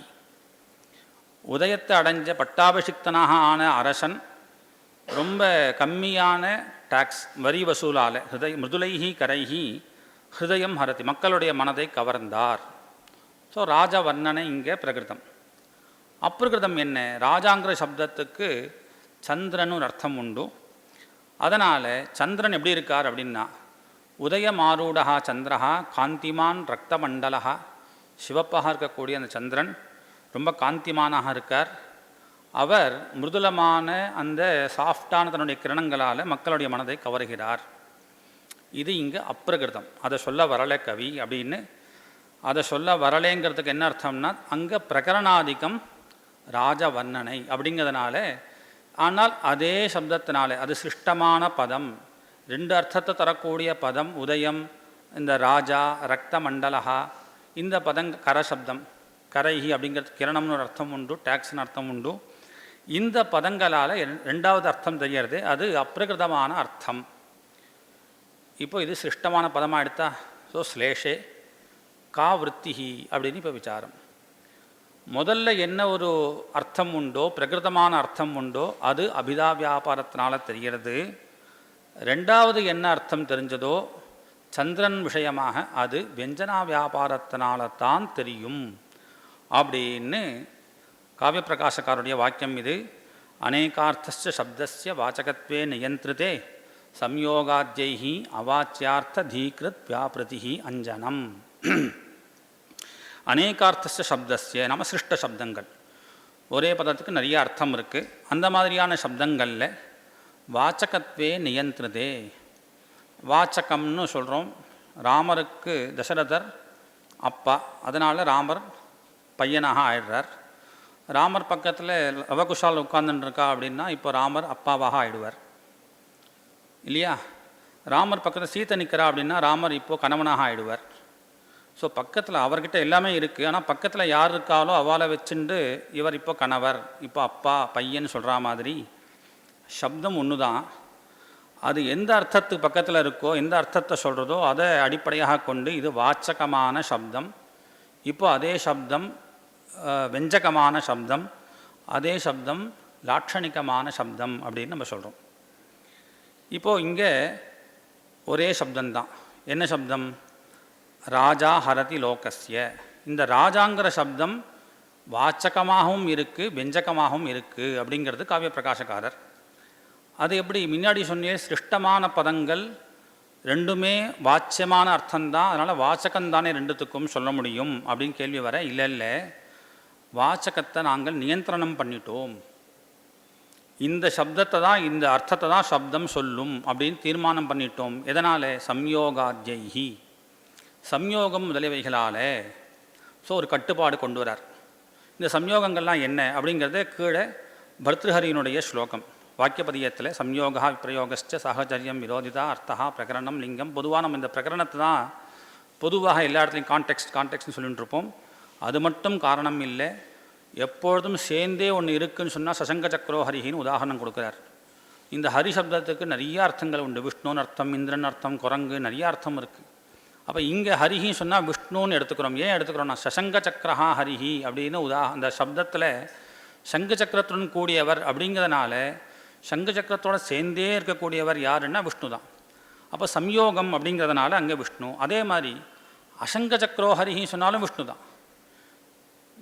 உதயத்தை அடைஞ்ச பட்டாபிஷிக்தனாக ஆன அரசன் ரொம்ப கம்மியான டாக்ஸ் வரி வசூலால் மிருதுலைஹி கரைஹி ஹிருதயம் ஹரதி மக்களுடைய மனதை கவர்ந்தார். ஸோ ராஜ வர்ணனை இங்கே பிரகிருதம். அப்பிரகிருதம் என்ன? ராஜாங்கிற சப்தத்துக்கு சந்திரன் ஒரு அர்த்தம் உண்டு. அதனால் சந்திரன் எப்படி இருக்கார் அப்படின்னா, உதயமாரூடா சந்திரஹா காந்திமான் ரக்தமண்டலா, சிவப்பாக இருக்கக்கூடிய அந்த சந்திரன் ரொம்ப காந்திமானாக இருக்கார். அவர் மிருதுலமான அந்த சாஃப்டான தன்னுடைய கிரணங்களால் மக்களுடைய மனதை கவருகிறார். இது இங்கே அப்பிரகிருதம். அதை சொல்ல வரலை கவி அப்படின்னு. அதை சொல்ல வரலேங்கிறதுக்கு என்ன அர்த்தம்னா, அங்கே பிரகரணாதிக்கம் ராஜ வர்ணனை அப்படிங்கிறதுனால. ஆனால் அதே சப்தத்தினால அது சிருஷ்டமான பதம், ரெண்டு அர்த்தத்தை தரக்கூடிய பதம் உதயம், இந்த ராஜா, ரக்த மண்டலஹா, இந்த பதம் கரசப்தம், கரைஹி அப்படிங்கிறது கிரணம்னு ஒரு அர்த்தம் உண்டு, டாக்ஸ்னு அர்த்தம் உண்டு. இந்த பதங்களால் ரெண்டாவது அர்த்தம் தெரியறது, அது அப்பிரகிருதமான அர்த்தம். இப்போ இது சிருஷ்டமான பதமாக எடுத்தா, ஸோ ஸ்லேஷே கா விருத்திஹி அப்படின்னு இப்போ விசாரம். முதல்ல என்ன ஒரு அர்த்தம் உண்டோ, பிரகிருதமான அர்த்தம் உண்டோ, அது அபிதா வியாபாரத்தினால தெரிகிறது. ரெண்டாவது என்ன அர்த்தம் தெரிஞ்சதோ சந்திரன் விஷயமாக, அது வியஞ்சனா வியாபாரத்தினால தான் தெரியும் அப்படின்னு காவிய பிரகாசக்காருடைய வாக்கியம் இது. அநேகார்த்தஸ்ய சப்தஸ்ய வாச்சகத்வே நியந்திரிதே சம்யோகாத்யைஹி அவாச்சியார்த்த தீக்ருத் வியாபிருதிஹி அஞ்சனம். அநேகார்த்தஸ்ய சப்தஸ்ய நம்ம சிருஷ்ட சப்தங்கள், ஒரே பதத்துக்கு நிறைய அர்த்தம் இருக்குது. அந்த மாதிரியான சப்தங்களில் வாச்சகத்வே நியந்திரிதே, வாச்சகம்னு சொல்கிறோம். ராமருக்கு தசரதர் அப்பா, அதனால் ராமர் பையனாக ஆயிடுறார். ராமர் பக்கத்தில் லவகுஷால் உட்கார்ந்துருக்கா அப்படின்னா இப்போ ராமர் அப்பாவாக ஆயிடுவார் இல்லையா? ராமர் பக்கத்தில் சீத்தை நிற்கிறா அப்படின்னா ராமர் இப்போது கணவனாக ஆயிடுவார். ஸோ பக்கத்தில் அவர்கிட்ட எல்லாமே இருக்குது. ஆனால் பக்கத்தில் யார் இருக்காலோ அவளை வச்சுண்டு இவர் இப்போ கணவர், இப்போ அப்பா, பையன் சொல்கிற மாதிரி சப்தம் ஒன்று தான். அது எந்த அர்த்தத்துக்கு பக்கத்தில் இருக்கோ, எந்த அர்த்தத்தை சொல்கிறதோ அதை அடிப்படையாக கொண்டு இது வாச்சகமான சப்தம். இப்போ அதே சப்தம் வெஞ்சகமான சப்தம், அதே சப்தம் லாட்சணிகமான சப்தம் அப்படின்னு நம்ம சொல்கிறோம். இப்போது இங்கே ஒரே சப்தம்தான். என்ன சப்தம்? ராஜா ஹரதி லோகஸ்ய. இந்த ராஜாங்கிற சப்தம் வாச்சகமாகவும் இருக்குது, வெஞ்சகமாகவும் இருக்குது அப்படிங்கிறது காவிய பிரகாசக்காரர். அது எப்படி? முன்னாடி சொன்னே சிருஷ்டமான பதங்கள் ரெண்டுமே வாச்சியமான அர்த்தம்தான், அதனால் வாச்சகம்தானே ரெண்டுத்துக்கும் சொல்ல முடியும் அப்படின்னு கேள்வி வர, இல்லை இல்லை, வாச்சகத்தை நாங்கள் நியந்திரணம் பண்ணிட்டோம், இந்த சப்தத்தை தான், இந்த அர்த்தத்தை தான் சப்தம் சொல்லும் அப்படின்னு தீர்மானம் பண்ணிட்டோம். எதனால்? சம்யோகாத்யைஹி, சம்யோகம் முதலியவைகளால். ஸோ ஒரு கட்டுப்பாடு கொண்டு வரார். இந்த சம்யோகங்கள்லாம் என்ன அப்படிங்கிறத கீழே பர்திருஹரியினுடைய ஸ்லோகம் வாக்கியபதியத்தில் சம்யோகா விப்ரயோகஸ்ச சஹச்சரியம் விரோதிதா அர்த்தா பிரகரணம் லிங்கம். பொதுவாக நம்ம இந்த பிரகரணத்தை தான் பொதுவாக எல்லா இடத்துலையும் கான்டெக்ட்னு சொல்லிட்டு இருப்போம். அது மட்டும் காரணம் இல்லை, எப்பொழுதும் சேர்ந்தே ஒன்று இருக்குதுன்னு சொன்னால் சசங்க சக்கரோ ஹரிஹின்னு உதாரணம் கொடுக்குறார். இந்த ஹரி சப்தத்துக்கு நிறைய அர்த்தங்கள் உண்டு. விஷ்ணுன்னு அர்த்தம், இந்திரன் அர்த்தம், குரங்கு, நிறைய அர்த்தம் இருக்குது. அப்போ இங்கே ஹரிஹின்னு சொன்னால் விஷ்ணுன்னு எடுத்துக்கிறோம். ஏன் எடுத்துக்கிறோம்னா சசங்க சக்கரஹா ஹரிஹி அப்படின்னு அந்த சப்தத்தில் சங்கு சக்கரத்துடன் கூடியவர் அப்படிங்கிறதுனால சங்கு சக்கரத்தோடு சேர்ந்தே இருக்கக்கூடியவர் யாருன்னா விஷ்ணு தான். அப்போ சம்யோகம் அப்படிங்கிறதுனால அங்கே விஷ்ணு. அதே மாதிரி அசங்க சக்கரோ ஹரிஹி சொன்னாலும் விஷ்ணு தான்.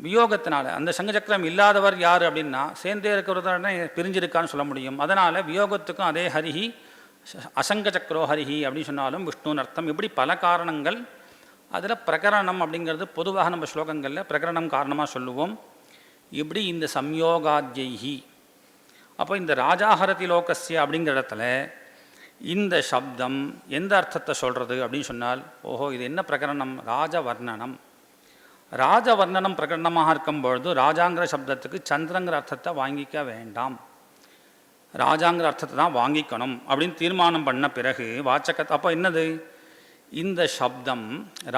வியோகத்தினால அந்த சங்க சக்கரம் இல்லாதவர் யார் அப்படின்னா சேர்ந்தே இருக்கிறதான பிரிஞ்சிருக்கான்னு சொல்ல முடியும். அதனால் வியோகத்துக்கும் அதே ஹரிஹி, அசங்க சக்கரோ ஹரிஹி அப்படின்னு சொன்னாலும் விஷ்ணுன்னு அர்த்தம். இப்படி பல காரணங்கள். அதில் பிரகரணம் அப்படிங்கிறது பொதுவாக நம்ம ஸ்லோகங்களில் பிரகரணம் காரணமாக சொல்லுவோம். இப்படி இந்த சம்யோகாத்யைஹி. அப்போ இந்த ராஜாஹரதி லோகஸ்ய அப்படிங்கிற இடத்துல இந்த சப்தம் எந்த அர்த்தத்தை சொல்கிறது அப்படின்னு சொன்னால், ஓஹோ இது என்ன பிரகரணம்? ராஜவர்ணனம். ராஜவர்ணனம் பிரகடனமாக இருக்கும்பொழுது ராஜாங்கிற சப்தத்துக்கு சந்திரங்கிற அர்த்தத்தை வாங்கிக்க வேண்டாம், ராஜாங்கிற அர்த்தத்தை தான் வாங்கிக்கணும் அப்படின்னு தீர்மானம் பண்ண பிறகு வாச்சக. அப்போ என்னது? இந்த சப்தம்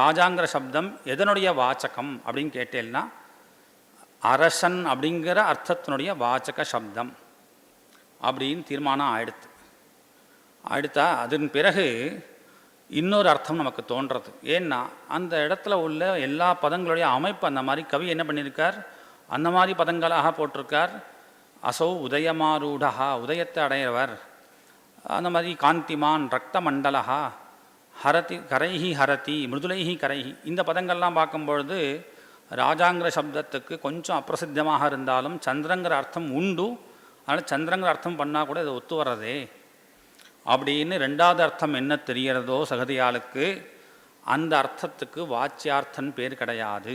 ராஜாங்கிற சப்தம் எதனுடைய வாச்சகம் அப்படின்னு கேட்டேன்னா அரசன் அப்படிங்கிற அர்த்தத்தினுடைய வாச்சக சப்தம் அப்படின்னு தீர்மானம் ஆயிடுத்தா அதன் பிறகு இன்னொரு அர்த்தம் நமக்கு தோன்றது. ஏன்னா அந்த இடத்துல உள்ள எல்லா பதங்களுடைய அமைப்பு அந்த மாதிரி கவி என்ன பண்ணியிருக்கார்? அந்த மாதிரி பதங்களாக போட்டிருக்கார். அசௌ உதயமாரூடா, உதயத்தை அடையவர். அந்த மாதிரி காந்திமான் ரக்த மண்டலஹா, ஹரதி கரைஹி ஹரதி மிருதுலைஹி கரைஹி, இந்த பதங்கள்லாம் பார்க்கும்பொழுது ராஜாங்கிற சப்தத்துக்கு கொஞ்சம் அப்பிரசித்தமாக இருந்தாலும் சந்திரங்கிற அர்த்தம் உண்டு. அதனால் சந்திரங்கிற அர்த்தம் பண்ணால் கூட இது ஒத்து வர்றதே அப்படின்னு ரெண்டாவது அர்த்தம் என்ன தெரிகிறதோ சகதியாளுக்கு, அந்த அர்த்தத்துக்கு வாச்சியார்த்தன் பேர் கிடையாது.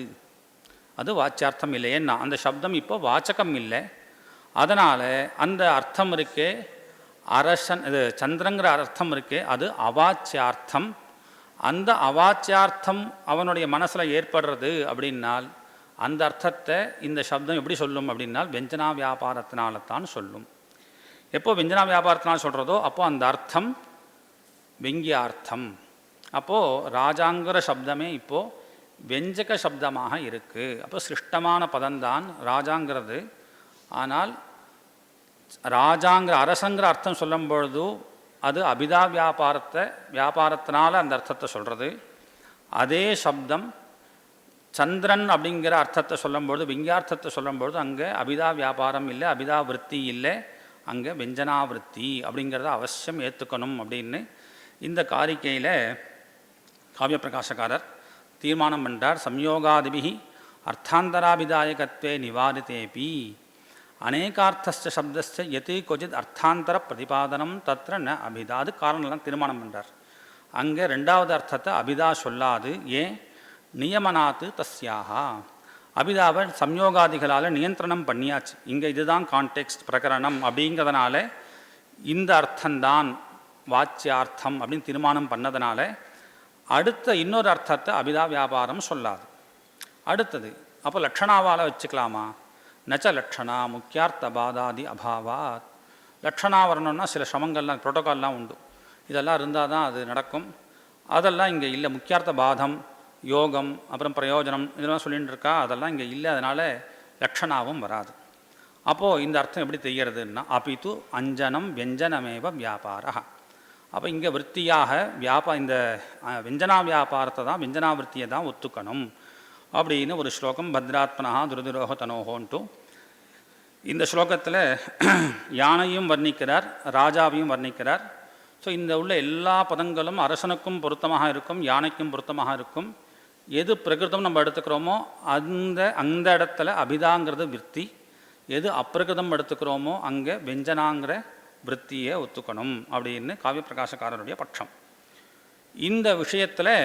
அது வாச்சியார்த்தம் இல்லை. ஏன்னா அந்த சப்தம் இப்போ வாச்சகம் இல்லை. அதனால் அந்த அர்த்தம் இருக்கே அரசன், இது சந்திரங்கிற அர்த்தம் இருக்கே அது அவாச்சியார்த்தம். அந்த அவாச்சியார்த்தம் அவனுடைய மனசில் ஏற்படுறது அப்படின்னால் அந்த அர்த்தத்தை இந்த சப்தம் எப்படி சொல்லும் அப்படின்னால் வெஞ்சனா வியாபாரத்தினால்தான் சொல்லும். எப்போ வெஞ்சனா வியாபாரத்தினால் சொல்கிறதோ அப்போது அந்த அர்த்தம் வெங்கியார்த்தம். அப்போது ராஜாங்கிற சப்தமே இப்போது வெஞ்சக சப்தமாக இருக்குது. அப்போ சிருஷ்டமான பதம்தான் ராஜாங்கிறது. ஆனால் ராஜாங்கிற அரசங்கிற அர்த்தம் சொல்லும் பொழுது அது அபிதா வியாபாரத்தினால அந்த அர்த்தத்தை சொல்கிறது. அதே சப்தம் சந்திரன் அப்படிங்கிற அர்த்தத்தை சொல்லும்பொழுது, விங்கியார்த்தத்தை சொல்லும்பொழுது அங்கே அபிதா வியாபாரம் இல்லை, அபிதா விருத்தி இல்லை, அங்கே வெஞ்சனாவிருத்தி அப்படிங்கிறத அவசியம் ஏற்றுக்கணும் அப்படின்னு இந்த காரிக்கையில் காவிய பிரகாசக்காரர் தீர்மானம் பண்ணுறார். சம்யோகாதிபிஹி அர்த்தாந்தராபிதாயகத்வே நிவாரித்தேபி அநேகார்த்தஸ்ய சப்தஸ்ய எது கொச்சித் அர்த்தாந்தர பிரதிபாதனம் தத்திர ந அபிதா. அது காரணம்லாம் தீர்மானம் பண்ணுறார். அங்கே ரெண்டாவது அர்த்தத்தை அபிதா சொல்லாது. ஏன்? நியமனாத்து தஸ்யாகா, அபிதாவை சம்யோகாதிகளால் நியந்திரணம் பண்ணியாச்சு. இங்கே இதுதான் கான்டெக்ஸ்ட் பிரகரணம் அப்படிங்கிறதுனால இந்த அர்த்தந்தான் வாச்சியார்த்தம் அப்படின்னு தீர்மானம் பண்ணதுனால அடுத்த இன்னொரு அர்த்தத்தை அபிதா வியாபாரம் சொல்லாது. அடுத்தது அப்போ லட்சணாவால் வச்சுக்கலாமா? நச்ச லட்சணா முக்கியார்த்த பாதாதி அபாவாத். லட்சணா வரணும்னா சில சிரமங்கள்லாம் புரோட்டோக்கால்லாம் உண்டு. இதெல்லாம் இருந்தால் தான் அது நடக்கும். அதெல்லாம் இங்கே இல்லை. முக்கியார்த்த பாதம், யோகம், அப்புறம் பிரயோஜனம் இதெல்லாம் சொல்லிகிட்டு இருக்கா, அதெல்லாம் இங்கே இல்லை. அதனால் லட்சணாவும் வராது. அப்போது இந்த அர்த்தம் எப்படி தெரிகிறதுன்னா அபித்து அஞ்சனம் வெஞ்சனமேவ வியாபாரா. அப்போ இங்கே விற்த்தியாக இந்த வெஞ்சனா வியாபாரத்தை தான், வெஞ்சனா விற்த்தியை தான் ஒத்துக்கணும் அப்படின்னு ஒரு ஸ்லோகம். பத்ராத்மனா துருதுரோக தனோகோன்ட்டு இந்த ஸ்லோகத்தில் யானையும் வர்ணிக்கிறார், ராஜாவையும் வர்ணிக்கிறார். ஸோ இந்த உள்ள எல்லா பதங்களும் அரசனுக்கும் பொருத்தமாக இருக்கும், யானைக்கும் பொருத்தமாக இருக்கும். எது பிரகிருதம் நம்ம எடுத்துக்கிறோமோ அந்த இடத்துல அபிதாங்கிறது விற்பி, எது அப்பிரகிருதம் எடுத்துக்கிறோமோ அங்கே வெஞ்சனாங்கிற விற்த்தியை ஒத்துக்கணும் அப்படின்னு காவிய பிரகாசக்காரருடைய பட்சம். இந்த விஷயத்தில்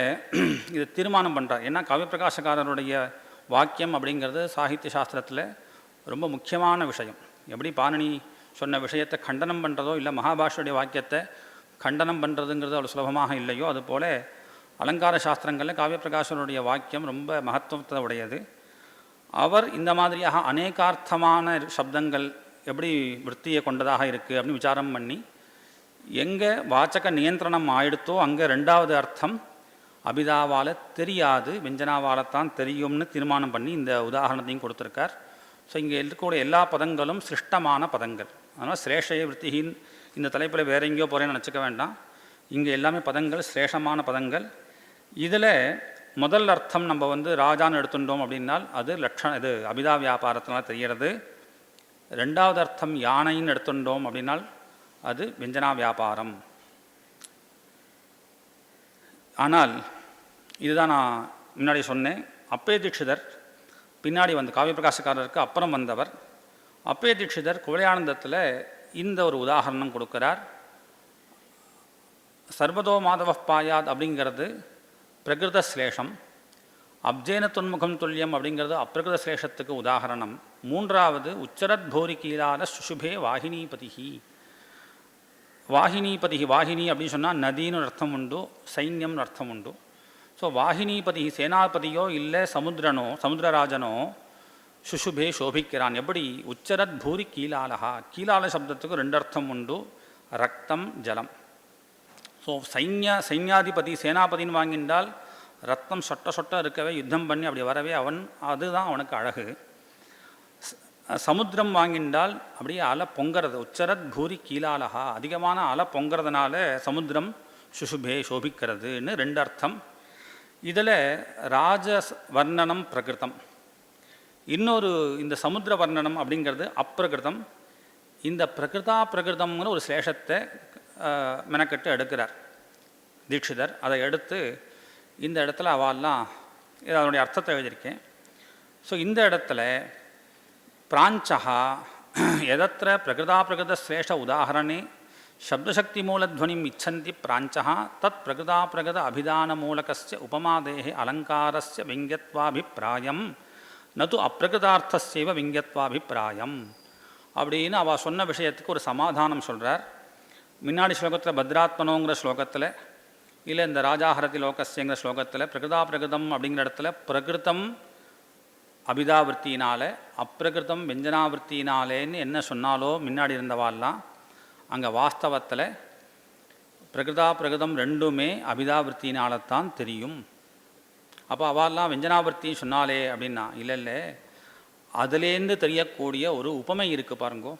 இது தீர்மானம் பண்ணுறார். ஏன்னா காவிய பிரகாசக்காரருடைய வாக்கியம் அப்படிங்கிறது சாகித்ய சாஸ்திரத்தில் ரொம்ப முக்கியமான விஷயம். எப்படி பாணினி சொன்ன விஷயத்தை கண்டனம் பண்ணுறதோ இல்லை மகாபாஷுடைய வாக்கியத்தை கண்டனம் பண்ணுறதுங்கிறது அவ்வளோ சுலபமாக இல்லையோ, அதுபோல் அலங்கார சாஸ்திரங்களில் காவிய பிரகாசனுடைய வாக்கியம் ரொம்ப மகத்துவத்தை உடையது. அவர் இந்த மாதிரியாக அநேகார்த்தமான சப்தங்கள் எப்படி விற்த்தியை கொண்டதாக இருக்குது அப்படின்னு விசாரம் பண்ணி எங்கே வாச்சக நியந்திரணம் ஆயிடுத்தோ அங்கே ரெண்டாவது அர்த்தம் அபிதாவால் தெரியாது, வெஞ்சனாவால்தான் தெரியும்னு தீர்மானம் பண்ணி இந்த உதாரணத்தையும் கொடுத்துருக்கார். ஸோ இங்கே இருக்கக்கூடிய எல்லா பதங்களும் சிருஷ்டமான பதங்கள். அதனால் சிரேஷய விற்த்திகின் இந்த தலைப்பில் வேற எங்கேயோ போகிறேன்னு நினச்சிக்க வேண்டாம். இங்கே எல்லாமே பதங்கள் சிரேஷமான பதங்கள். இதில் முதல் அர்த்தம் நம்ம ராஜான்னு எடுத்துட்டோம் அப்படின்னால் அது இது அபிதா வியாபாரத்தினால் தெரிகிறது. ரெண்டாவது அர்த்தம் யானைன்னு எடுத்துட்டோம் அப்படின்னால் அது வெஞ்சனா வியாபாரம். ஆனால் இதுதான் நான் முன்னாடி சொன்னேன். அப்பே தீட்சிதர் பின்னாடி காவிய பிரகாசக்காரருக்கு அப்புறம் வந்தவர். அப்பே தீட்சிதர் குவலயானந்தத்தில் இந்த ஒரு உதாரணம் கொடுக்கிறார். சர்வதோ மாதவ பாயாத் அப்படிங்கிறது பிரகிருத ஸ்லேஷம், அப்ஜேன துன்முகம் துல்லியம் அப்படிங்கிறது அப்பிரகிருத ஸ்லேஷத்துக்கு உதாரணம். மூன்றாவது உச்சரத் போரி கீழாத சுஷுபே வாகினீபதிஹி. வாகினீபதி, வாகினி அப்படின்னு சொன்னால் நதின்னு அர்த்தம் உண்டு, சைன்யம்னு அர்த்தம் உண்டு. ஸோ வாகினீபதி சேனாபதியோ இல்லை சமுத்திரனோ சமுத்திரராஜனோ சுஷுபே சோபிக்கிறான். எப்படி? உச்சரத் பூரி கீழாலஹா. கீழால சப்தத்துக்கு ரெண்டு அர்த்தம் உண்டு, ரத்தம் ஜலம். ஸோ சைன்யாதிபதி சேனாபதின்னு வாங்கின்றால் ரத்தம் சொட்ட சொட்ட இருக்கவே யுத்தம் பண்ணி அப்படி வரவே அதுதான் அவனுக்கு அழகு. சமுத்திரம் வாங்கின்றால் அப்படியே அலை பொங்கிறது. உச்சரத் பூரி கீழாலஹா, அதிகமான அலை பொங்கிறதுனால சமுத்திரம் சுஷுபே சோபிக்கிறதுன்னு ரெண்டு அர்த்தம். இதில் ராஜ வர்ணனம் பிரகிருதம். இன்னொரு இந்த சமுத்திர வர்ணனம் அப்படிங்கிறது அப்பிரகிருதம். இந்த பிரகிருதம்ங்கிற ஒரு ஸ்லேஷத்தை மெனக்கெட்டு எடுக்கிறார் தீட்சிதர். அதை எடுத்து இந்த இடத்துல அவாலாம் அதனுடைய அர்த்தத்தை எழுதியிருக்கேன். ஸோ இந்த இடத்துல பிராஞ்சா எதத்திர பிரகிருதஸ்லேஷ உதாரணே சப்தசக்தி மூலத்வனிம் இச்சந்தி பிராஞ்சா தத் பிரகிருத அபிதானமூலகஸ்ய உபமாதேஹே அலங்காரஸ்ய விங்கியத்வாபிப்பிராயம் நது அப்பிரகிருதார்த்தஸ்யைவ விங்கியத்வாபிப்பிராயம் அப்படின்னு அவள் சொன்ன விஷயத்துக்கு ஒரு சமாதானம் சொல்கிறார். முன்னாடி ஸ்லோகத்தில் பத்ராத்மனோங்கிற ஸ்லோகத்தில், இல்லை இந்த ராஜாஹரதி லோகஸ்யங்கிற ஸ்லோகத்தில் பிரகிருதம் அப்படிங்கிற இடத்துல பிரகிருதம் அபிதாவிற்த்தினால அப்பிரகிருதம் வெஞ்சனாவிற்த்தினாலேன்னு என்ன சொன்னாலோ முன்னாடி இருந்தவாள்லாம், அங்கே வாஸ்தவத்தில் பிரகிருதம் ரெண்டுமே அபிதாவிற்த்தினால்தான் தெரியும். அப்போ அவாலாம் வெஞ்சனாவிற்த்தின்னு சொன்னாலே அப்படின்னா இல்லை, அதுலேருந்து தெரியக்கூடிய ஒரு உபமை இருக்குது பாருங்கோ.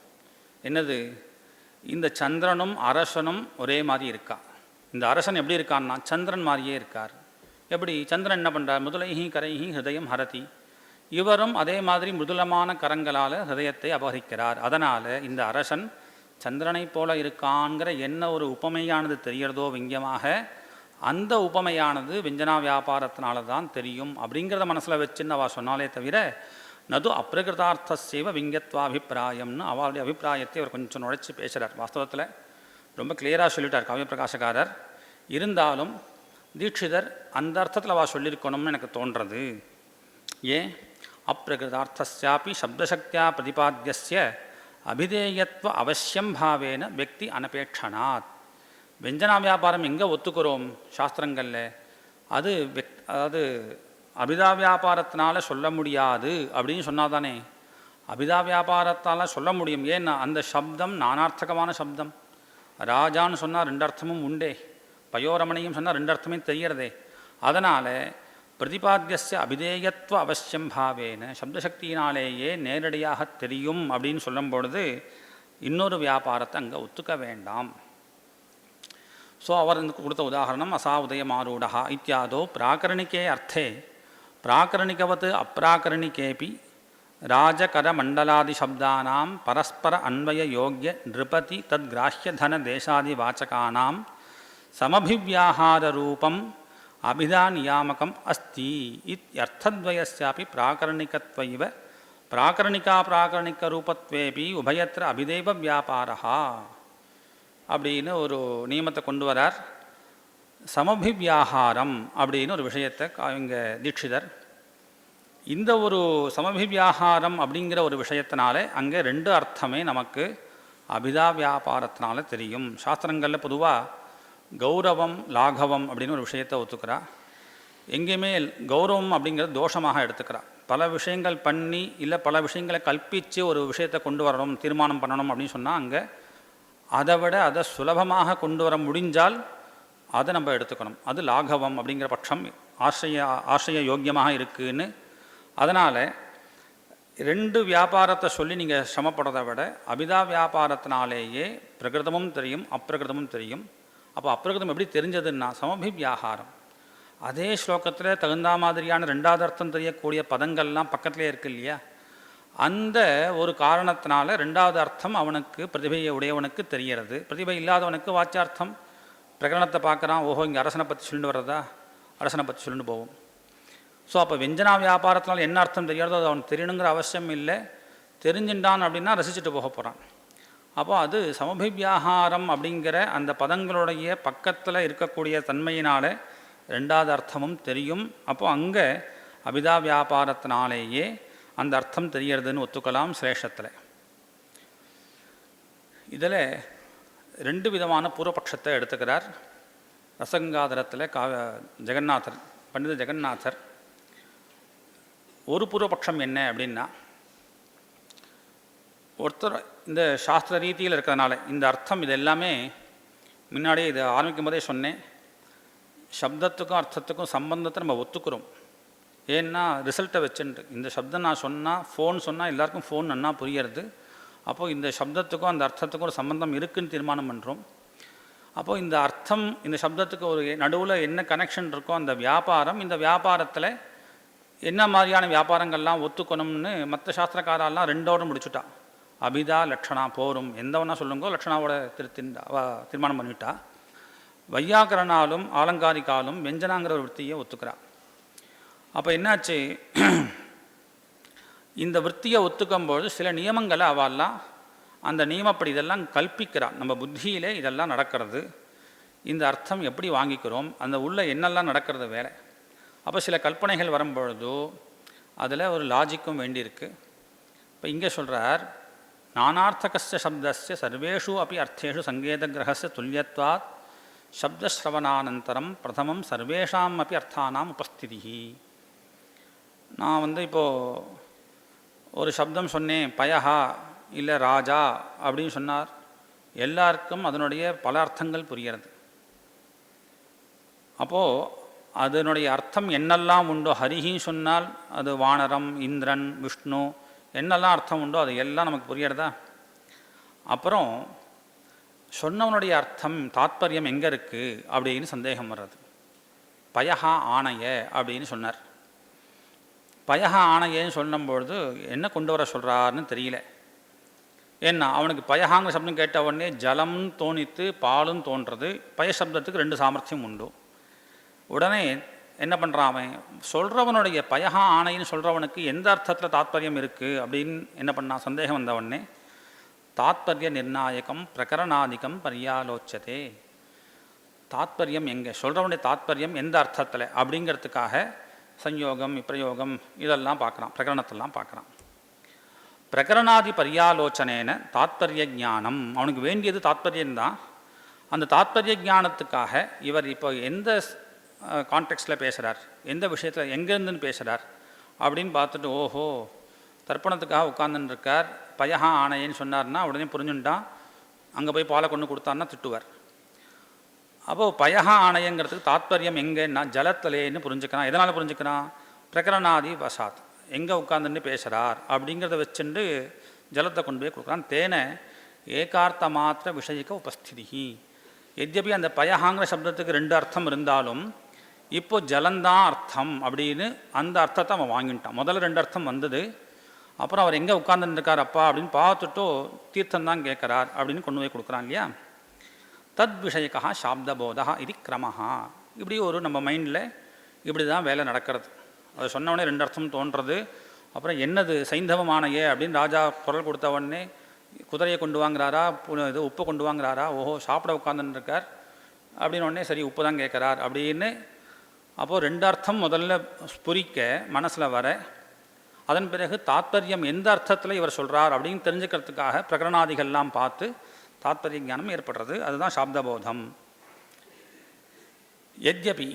என்னது? இந்த சந்திரனும் அரசனும் ஒரே மாதிரி இருக்கா. இந்த அரசன் எப்படி இருக்கான்னா சந்திரன் மாதிரியே இருக்கார். எப்படி? சந்திரன் என்ன பண்ணுறார்? முதலைஹி கரைஹி ஹிருதயம் ஹரதி. இவரும் அதே மாதிரி மிருதுலமான கரங்களால் ஹிருதயத்தை அபகரிக்கிறார். அதனால் இந்த அரசன் சந்திரனை போல இருக்கான்கிற என்ன ஒரு உபமையானது தெரியறதோ விங்கியமாக, அந்த உபமையானது விஞ்சனா வியாபாரத்தினால தான் தெரியும் அப்படிங்கிறத மனசில் வச்சுன்னு அவள் சொன்னாலே தவிர நது அப்பிரகிருதார்த்தசைவ விங்கியத்வாபிப்பிராயம்னு அவளுடைய அபிப்பிராயத்தை அவர் கொஞ்சம் நுழைச்சி பேசுகிறார். வாஸ்தவத்தில் ரொம்ப கிளியராக சொல்லிட்டார் காவிய பிரகாசகாரர். இருந்தாலும் தீட்சிதர் அந்த அர்த்தத்தில் அவள் சொல்லியிருக்கணும்னு எனக்கு தோன்றது. ஏன்? அப்பிரகிருதார்த்தஸ்யாபி சப்தசக்தியா பிரதிபாத்தியஸ்ய அபிதேயத்வ அவசியம் பாவேன வெக்தி அனபேட்சணாத். வெஞ்சனா வியாபாரம் எங்கே ஒத்துக்கிறோம் சாஸ்திரங்களில்? அதாவது அபிதா வியாபாரத்தினால சொல்ல முடியாது அப்படின்னு சொன்னால் தானே அபிதா வியாபாரத்தால் சொல்ல முடியும். ஏன்னா அந்த சப்தம் நானார்த்தகமான சப்தம். ராஜான்னு சொன்னால் ரெண்டு அர்த்தமும் உண்டே, பயோரமணியும் சொன்னால் ரெண்டு அர்த்தமே தெரியறதே. அதனால் பிரதிபாத்தியஸ்ய அபிதேயத்வ அவசியம் பாவேன சப்தசக்தியினாலேயே நேரடியாக தெரியும் அப்படின்னு சொல்லும் பொழுது இன்னொரு வியாபாரத்தை அங்கே ஒத்துக்க வேண்டாம். ஸோ அவர் கொடுத்த உதாரணம் அசா உதயமாரூடா இத்தியாதோ பிராகரணிக்கே அர்த்தே பிராகரணிகவத் அப்ராகரணிகேபி ராஜகரமண்டலாதிசப்தானாம் பரஸ்பர அன்வய யோக்ய நிருபதி தத்கிராஹ்யதன தேசாதிவாச்சகானாம் சமபிவ்யாஹாரரூபம் அபிதா நியாமகம் அஸ்தி இத்யர்த்தத்வயஸ்யாபி பிராகரணிகத்வைவ பிராகரணிக ரூபத்வேபி உபயத்திர அபிதேவ வியாபாரா அப்படின்னு ஒரு நியமத்தை கொண்டு வரார். சமபிவ்யாஹாரம் அப்படின்னு ஒரு விஷயத்தை இங்கே தீட்சிதர் இந்த ஒரு சமபிவ்யாஹாரம் அப்படிங்கிற ஒரு விஷயத்தினாலே அங்கே ரெண்டு அர்த்தமே நமக்கு அபிதா வியாபாரத்தினால தெரியும். சாஸ்திரங்களில் பொதுவாக கௌரவம் லாகவம் அப்படின்னு ஒரு விஷயத்தை ஒத்துக்கிறா. எங்கேயுமே கௌரவம் அப்படிங்கிறது தோஷமாக எடுத்துக்கிறா. பல விஷயங்கள் பண்ணி இல்லை பல விஷயங்களை கல்பித்து ஒரு விஷயத்தை கொண்டு வரணும் தீர்மானம் பண்ணணும் அப்படின்னு சொன்னால் அங்கே அதை விட அதை சுலபமாக கொண்டு வர முடிஞ்சால் அதை நம்ம எடுத்துக்கணும். அது லாகவம் அப்படிங்கிற பட்சம் ஆசிரிய யோக்கியமாக இருக்குதுன்னு. அதனால் ரெண்டு வியாபாரத்தை சொல்லி நீங்கள் சிரமப்படுறதை விட அபிதா வியாபாரத்தினாலேயே பிரகிருதமும் தெரியும் அப்பிரகிருதமும் தெரியும். அப்போ அப்பிரகிருதம் எப்படி தெரிஞ்சதுன்னா சமபிவ்யாகாரம். அதே ஸ்லோகத்தில் தகுந்த மாதிரியான ரெண்டாவது அர்த்தம் தெரியக்கூடிய பதங்கள்லாம் பக்கத்துலேயே இருக்குது இல்லையா? அந்த ஒரு காரணத்தினால ரெண்டாவது அர்த்தம் அவனுக்கு பிரதிபையை உடையவனுக்கு தெரிகிறது. பிரதிபை இல்லாதவனுக்கு வாச்சியார்த்தம் பிரகரணத்தை பார்க்குறான், ஓஹோ இங்கே அரசனை பற்றி சொல்லிட்டு வர்றதா, அரசனை பற்றி சொல்லிட்டு போவோம். ஸோ அப்போ வெஞ்சனா வியாபாரத்தினால என்ன அர்த்தம் தெரியாதோ அது அவனுக்கு தெரியணுங்கிற அவசியம் இல்லை. தெரிஞ்சுட்டான் அப்படின்னா ரசிச்சுட்டு போக போகிறான். அப்போ அது சமபிவ்யாகாரம் அப்படிங்கிற அந்த பதங்களுடைய பக்கத்தில் இருக்கக்கூடிய தன்மையினால் ரெண்டாவது அர்த்தமும் தெரியும். அப்போது அங்கே அபிதா வியாபாரத்தினாலேயே அந்த அர்த்தம் தெரியறதுன்னு ஒத்துக்கலாம் சிரேஷத்தில். இதில் ரெண்டு விதமான பூர்வபட்சத்தை எடுத்துக்கிறார் ரசகங்காதரத்தில் ஜெகநாதர் பண்டித ஜெகநாதர். ஒரு பூர்வபட்சம் என்ன அப்படின்னா, ஒருத்தர் இந்த சாஸ்திர ரீதியில் இருக்கிறதுனால இந்த அர்த்தம் இது எல்லாமே முன்னாடியே இது ஆரம்பிக்கும் போதே சொன்னேன், சப்தத்துக்கும் அர்த்தத்துக்கும் சம்பந்தத்தை நம்ம ஒத்துக்கிறோம். ஏன்னா ரிசல்ட்டை வச்சுட்டு இந்த சப்தம் நான் சொன்னால் ஃபோன் சொன்னால் எல்லாருக்கும் ஃபோன் நன்னா புரியறது. அப்போது இந்த சப்தத்துக்கும் அந்த அர்த்தத்துக்கும் ஒரு சம்பந்தம் இருக்குதுன்னு தீர்மானம் பண்ணுறோம். அப்போது இந்த அர்த்தம் இந்த சப்தத்துக்கு ஒரு நடுவில் என்ன கனெக்ஷன் இருக்கோ அந்த வியாபாரம், இந்த வியாபாரத்தில் என்ன மாதிரியான வியாபாரங்கள்லாம் ஒத்துக்கணும்னு மற்ற சாஸ்திரக்காரெல்லாம் ரெண்டோட முடிச்சுட்டா. அபிதா லட்சணா போரும், எந்த ஒன்றா சொல்லுங்கோ லட்சணாவோட தீர்மானம் பண்ணிவிட்டா. வையாக்கரனாலும் ஆலங்காரிக்காலும் வெஞ்சனாங்கிற ஒரு விற்த்தியை ஒத்துக்கிறா. அப்போ என்னாச்சு, இந்த விற்த்தியை ஒத்துக்கும்போது சில நியமங்களை அவெல்லாம் அந்த நியமப்படி இதெல்லாம் கல்பிக்கிறா. நம்ம புத்தியிலே இதெல்லாம் நடக்கிறது, இந்த அர்த்தம் எப்படி வாங்கிக்கிறோம், அந்த உள்ள என்னெல்லாம் நடக்கிறது வேலை. அப்போ சில கல்பனைகள் வரும்பொழுதோ அதில் ஒரு லாஜிக்கும் வேண்டியிருக்கு. இப்போ இங்கே சொல்கிறார், நானார்த்தகஸ்ய சப்தஸ்ய சர்வேஷு அப்படி அர்த்தேஷு சங்கேதகிரகஸ்ய துல்யத்வாத் சப்தஸ்ரவணானந்தரம் பிரதமம் சர்வேஷாம் அப்படி அர்த்தானாம் உபஸ்திதி. நான் இப்போது ஒரு சப்தம் சொன்னேன், பயஹா இல்லை ராஜா அப்படின்னு சொன்னார், எல்லாருக்கும் அதனுடைய பல அர்த்தங்கள் புரிகிறது. அப்போது அதனுடைய அர்த்தம் என்னெல்லாம் உண்டோ, ஹரிஹின்னு சொன்னால் அது வானரம், இந்திரன், விஷ்ணு, என்னெல்லாம் அர்த்தம் உண்டோ அது எல்லாம் நமக்கு புரியறதா. அப்புறம் சொன்னவனுடைய அர்த்தம் தாத்பரியம் எங்கே இருக்குது அப்படின்னு சந்தேகம் வர்றது. பயஹா ஆணைய அப்படின்னு சொன்னார். பயஹா ஆணையன்னு சொல்லும்பொழுது என்ன கொண்டு வர சொல்கிறாருன்னு தெரியல. ஏன்னா அவனுக்கு பயஹாங்கிற சப்தம் கேட்ட உடனே ஜலம் தோணித்து பாலும் தோன்றது. பய சப்தத்துக்கு ரெண்டு சாமர்த்தியம் உண்டு. உடனே என்ன பண்ணுறான் அவன், சொல்கிறவனுடைய பயஹா ஆணைன்னு சொல்கிறவனுக்கு எந்த அர்த்தத்தில் தாத்பரியம் இருக்குது அப்படின்னு என்ன பண்ணான், சந்தேகம் வந்த உடனே தாத்பரிய நிர்ணாயகம் பிரகரணாதிகம் பரியாலோச்சதே. தாத்பரியம் எங்கே, சொல்கிறவனுடைய தாத்பரியம் எந்த அர்த்தத்தில் அப்படிங்கிறதுக்காக சஞ்யோகம் விப்ரயோகம் இதெல்லாம் பார்க்குறான், பிரகரணத்தெல்லாம் பார்க்குறான். பிரகரணாதி பரியாலோச்சனேன தாத்பரிய ஞானம், அவனுக்கு வேண்டியது தாத்பரியம்தான். அந்த தாத்பரிய ஞானத்துக்காக இவர் இப்போ எந்த கான்டெக்ஸ்டில் பேசுகிறார், எந்த விஷயத்தில் எங்கேருந்துன்னு பேசுகிறார் அப்படின்னு பார்த்துட்டு, ஓஹோ தர்ப்பணத்துக்காக உட்கார்ந்துன்னு இருக்கார், பயஹா ஆணையன்னு சொன்னார்னா உடனே புரிஞ்சுட்டான். அங்கே போய் பாலை கொண்டு கொடுத்தான்னா திட்டுவார். அப்போது பயஹா ஆணையங்கிறதுக்கு தாத்பரியம் எங்கன்னா ஜலத்திலேன்னு புரிஞ்சுக்கிறான். எதனால் புரிஞ்சுக்கிறான், பிரகரணாதி வசாத், எங்கே உட்காந்துன்னு பேசுகிறார் அப்படிங்கிறத வச்சுட்டு ஜலத்தை கொண்டு போய் கொடுக்குறான். தேனை ஏகார்த்த மாத்திர விஷயிக்க உபஸ்திதி. எத்யபி அந்த பயஹாங்கிற சப்தத்துக்கு ரெண்டு அர்த்தம் இருந்தாலும் இப்போ ஜலந்தான் அர்த்தம் அப்படின்னு அந்த அர்த்தத்தை அவன் வாங்கிட்டான். முதல்ல ரெண்டு அர்த்தம் வந்தது, அப்புறம் அவர் எங்கே உட்கார்ந்துருக்கார் அப்பா அப்படின்னு பார்த்துட்டோ தீர்த்தந்தான் கேட்குறார் அப்படின்னு கொண்டு போய் கொடுக்குறான் இல்லையா. தத் விஷயக்கா சாப்தபோதா இது கிரமஹா. இப்படி ஒரு நம்ம மைண்டில் இப்படி தான் வேலை நடக்கிறது. அதை சொன்னவொடனே ரெண்டு அர்த்தம் தோன்றது. அப்புறம் என்னது சைந்தவமானையே அப்படின்னு ராஜா குரல் கொடுத்த உடனே குதிரையை கொண்டு வாங்குறாரா, இது உப்பை கொண்டு வாங்குறாரா, ஓஹோ சாப்பிட உட்காந்துருக்கார் அப்படின்னு உடனே சரி உப்பு தான் கேட்குறார் அப்படின்னு. அப்போது ரெண்டு அர்த்தம் முதல்ல ஸ்புரிக்க மனசில் வர, அதன் பிறகு தாத்பரியம் எந்த அர்த்தத்தில் இவர் சொல்கிறார் அப்படின்னு தெரிஞ்சுக்கிறதுக்காக பிரகரணாதிகள்லாம் பார்த்து தாத்பரிய ஞானம் ஏற்படுறது. அதுதான் சாப்தபோதம். யத்யபி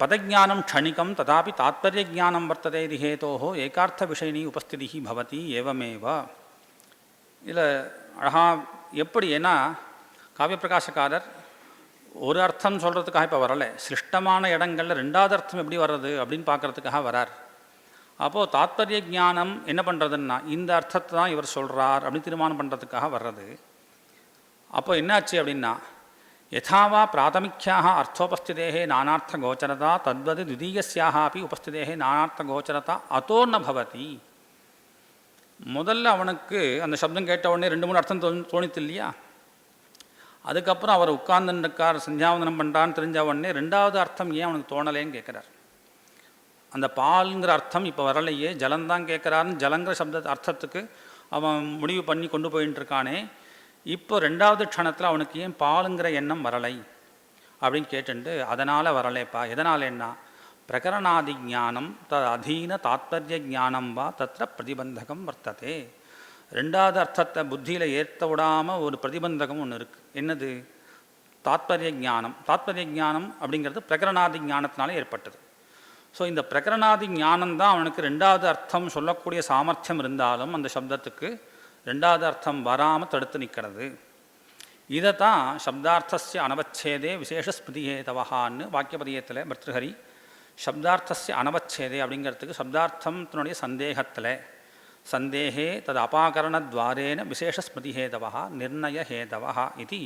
பதஜானம் க்ஷணிகம் ததாபி தாத்பரிய ஜானம் வர்த்ததே இது ஹேதோஹோ ஏகார்த்த விஷயினி உபஸ்திதி பவதி ஏவமேவ. இதில் அழகாக எப்படி, ஏன்னா காவியப்பிரகாசக்காரர் ஒரு அர்த்தம் சொல்கிறதுக்காக இப்போ வரலை, சிருஷ்டமான இடங்களில் ரெண்டாவது அர்த்தம் எப்படி வர்றது அப்படின்னு பார்க்குறதுக்காக வரார். அப்போது தாத்பரிய ஜானம் என்ன பண்ணுறதுன்னா இந்த அர்த்தத்தை தான் இவர் சொல்கிறார் அப்படின்னு தீர்மானம் பண்ணுறதுக்காக வர்றது. அப்போ என்னாச்சு அப்படின்னா, யதாவா பிராதமிக்யாக அர்த்தோபஸ்திதேகே நானார்த்த கோச்சரதா தத்வது த்விதீயஸ்யாக அப்படி உபஸ்திதேகே நானார்த்த கோச்சரதா அதோ ந பவதி. முதல்ல அவனுக்கு அந்த சப்தம் கேட்ட உடனே ரெண்டு மூணு அர்த்தம் தோணித்து இல்லையா. அதுக்கப்புறம் அவர் உட்கார்ந்துருக்கார் சந்தியாவந்தனம் பண்ணுறான்னு தெரிஞ்ச உடனே ரெண்டாவது அர்த்தம் ஏன் அவனுக்கு தோணலேன்னு கேட்குறார். அந்த பால்ங்கிற அர்த்தம் இப்போ வரலையே, ஜலந்தான் கேட்குறாருன்னு ஜலங்கிற சப்த அர்த்தத்துக்கு அவன் முடிவு பண்ணி கொண்டு போயின்னு இருக்கானே. இப்போ ரெண்டாவது க்ஷணத்தில் அவனுக்கு ஏன் பாலுங்கிற எண்ணம் வரலை அப்படின்னு கேட்டுண்டு, அதனால் வரலைப்பா, எதனாலேன்னா பிரகரணாதி ஜானம் அதீன தாத்பரிய ஜானம் வா தத்திர பிரதிபந்தகம் வர்த்ததே. ரெண்டாவது அர்த்தத்தை புத்தியில் ஏற்ற விடாமல் ஒரு பிரதிபந்தகம் ஒன்று இருக்குது. என்னது, தாத்பரிய ஜானம். தாத்பரிய ஜானம் அப்படிங்கிறது பிரகரணாதி ஞானத்தினால ஏற்பட்டது. ஸோ இந்த பிரகரணாதி ஞானம்தான் அவனுக்கு ரெண்டாவது அர்த்தம் சொல்லக்கூடிய சாமர்த்தியம் இருந்தாலும் அந்த சப்தத்துக்கு ரெண்டாவது அர்த்தம் வராமல் தடுத்து நிற்கிறது. இதை தான் சப்தார்த்தஸ்ய அனவச்சேதே விசேஷ ஸ்மிருதிஹேதவஹான்னு வாக்கியபதியத்தில் பர்திருஹரி சப்தார்த்தஸ்ய அனவச்சேதே அப்படிங்கிறதுக்கு சப்தார்த்தத்தினுடைய சந்தேகத்தில் சந்தேகே தது அபாகரணத்வாரேன விசேஷ ஸ்மிருதிஹேதவஹா நிர்ணயஹேதவஹா இது.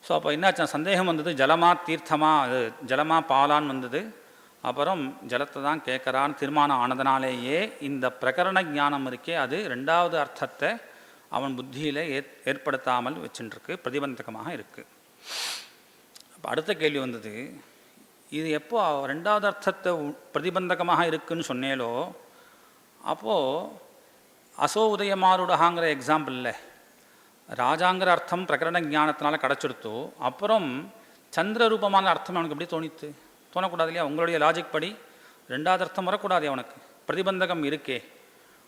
ஸோ அப்போ என்னாச்சு, சந்தேகம் வந்தது, ஜலமா தீர்த்தமா, அது ஜலமா பாலான்னு வந்தது. அப்புறம் ஜலத்தை தான் கேட்குறான்னு தீர்மானம் ஆனதுனாலேயே இந்த பிரகரண ஞானம் இருக்கே அது ரெண்டாவது அர்த்தத்தை அவன் புத்தியில் ஏற்படுத்தாமல் வச்சுட்டுருக்கு, பிரதிபந்தகமாக இருக்குது. அப்போ அடுத்த கேள்வி வந்தது, இது எப்போ ரெண்டாவது அர்த்தத்தை பிரதிபந்தகமாக இருக்குன்னு சொன்னேலோ அப்போது அசோ உதயமாருடகாங்கிற எக்ஸாம்பிளில் ராஜாங்கிற அர்த்தம் பிரகரண ஞானத்தினால கிடச்சிடுத்தோ, அப்புறம் சந்திர ரூபமான அர்த்தம் அவனுக்கு எப்படி தோணித்து? தோணக்கூடாது இல்லையா? உங்களுடைய லாஜிக் படி ரெண்டாவது அர்த்தம் வரக்கூடாது, அவனுக்கு பிரதிபந்தகம் இருக்கே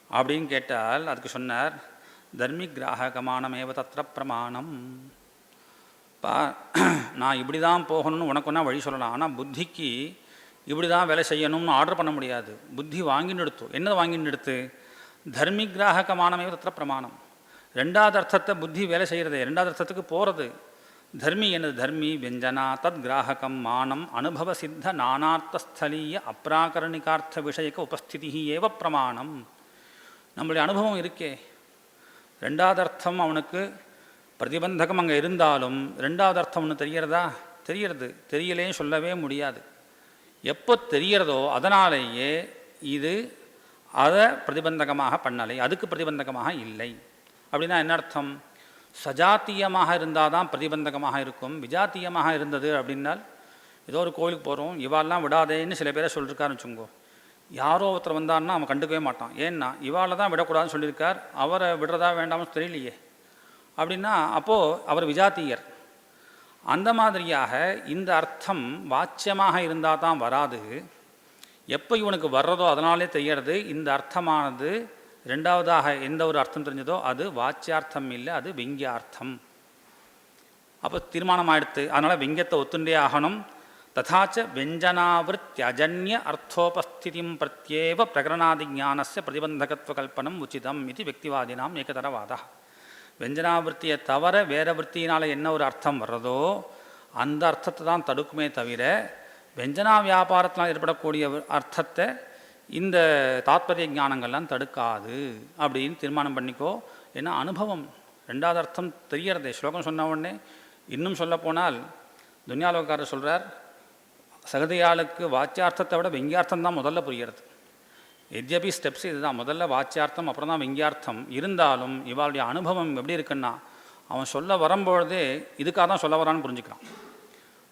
அப்படின்னு கேட்டால் அதுக்கு சொன்னார், தர்மி கிராகமானமேவ தத்திர பிரமாணம். நான் இப்படி தான் போகணும்னு உனக்கு ஒன்றா வழி சொல்லலாம், ஆனால் புத்திக்கு இப்படி தான் வேலை செய்யணும்னு ஆர்டர் பண்ண முடியாது. புத்தி வாங்கின்னு எடுத்து என்னது வாங்கின்னு எடுத்து? தர்மி கிராகமானமேவ தத்திர பிரமாணம். ரெண்டாவது அர்த்தத்தை புத்தி வேலை செய்கிறது, ரெண்டாவது அர்த்தத்துக்கு போகிறது. தர்மி என்னது? தர்மி வியஞ்சனா தத் கிராககம் மானம் அனுபவ சித்த நானார்த்தஸ்தலீய அப்ராகரணிகார்த்த விஷயக்க உபஸ்திதி ஏவ பிரமாணம். நம்மளுடைய அனுபவம் இருக்கே, ரெண்டாவது அர்த்தம் அவனுக்கு பிரதிபந்தகம் அங்கே இருந்தாலும் ரெண்டாவது அர்த்தம் ஒன்று தெரியறதா? தெரியறது. தெரியலேன்னு சொல்லவே முடியாது. எப்போ தெரியறதோ அதனாலேயே இது அதை பிரதிபந்தகமாக பண்ணலை, அதுக்கு பிரதிபந்தகமாக இல்லை. அப்படின்னா என்ன அர்த்தம்? சஜாத்தியமாக இருந்தால் தான் பிரதிபந்தகமாக இருக்கும். விஜாத்தியமாக இருந்தது அப்படின்னால், ஏதோ ஒரு கோவிலுக்கு போகிறோம், இவாளெலாம் விடாதேன்னு சில பேரை சொல்லியிருக்காருன்னு வச்சுங்கோ. யாரோ ஒருத்தர் வந்தார்னா அவன் கண்டுக்கவே மாட்டான். ஏன்னா இவாளை தான் விடக்கூடாதுன்னு சொல்லியிருக்கார், அவரை விடுறதா வேண்டாம்னு தெரியலையே அப்படின்னா அப்போது அவர் விஜாத்தியர். அந்த மாதிரியாக இந்த அர்த்தம் வாச்சியமாக இருந்தால் தான் வராது. எப்போ இவனுக்கு வர்றதோ அதனாலே தெரியறது இந்த அர்த்தமானது ரெண்டாவதாக எந்த ஒரு அர்த்தம் தெரிஞ்சதோ அது வாச்சியார்த்தம் இல்லை, அது விங்கியார்த்தம். அப்போ தீர்மானம் ஆயிடுத்து. அதனால் விங்கியத்தை ஒத்துண்டே ஆகணும். ததாச்ச வெஞ்சனாவிருத்தியஜன்ய அர்த்தோபஸ்திதிம் பிரத்யேவ பிரகரணாதி ஞானஸ்ய பிரதிபந்தகத்துவ கல்பனம் உச்சிதம் இது வெக்திவாதினாம் ஏகதரவாதா. வெஞ்சனாவிருத்தியை தவிர வேற விற்த்தியினால் என்ன ஒரு அர்த்தம் வர்றதோ அந்த அர்த்தத்தை தான் தடுக்குமே தவிர வெஞ்சனா வியாபாரத்தினால் ஏற்படக்கூடிய அர்த்தத்தை இந்த தாத்பரிய ஞானங்கள்லாம் தடுக்காது அப்படின்னு தீர்மானம் பண்ணிக்கோ. ஏன்னா அனுபவம் ரெண்டாவது அர்த்தம் தெரியறதே. ஸ்லோகம் சொன்ன உடனே இன்னும் சொல்லப்போனால் துன்யாலோகாரர் சொல்கிறார், சகதியாளுக்கு வாச்சியார்த்தத்தை விட வெங்கியார்த்தம் தான் முதல்ல புரிகிறது. எத்யபி ஸ்டெப்ஸ் இதுதான், முதல்ல வாச்சியார்த்தம் அப்புறம் தான் வெங்கியார்த்தம். இருந்தாலும் இவாளுடைய அனுபவம் எப்படி இருக்குன்னா அவன் சொல்ல வரும்பொழுதே இதுக்காக தான் சொல்ல வரான்னு புரிஞ்சுக்கிறான்.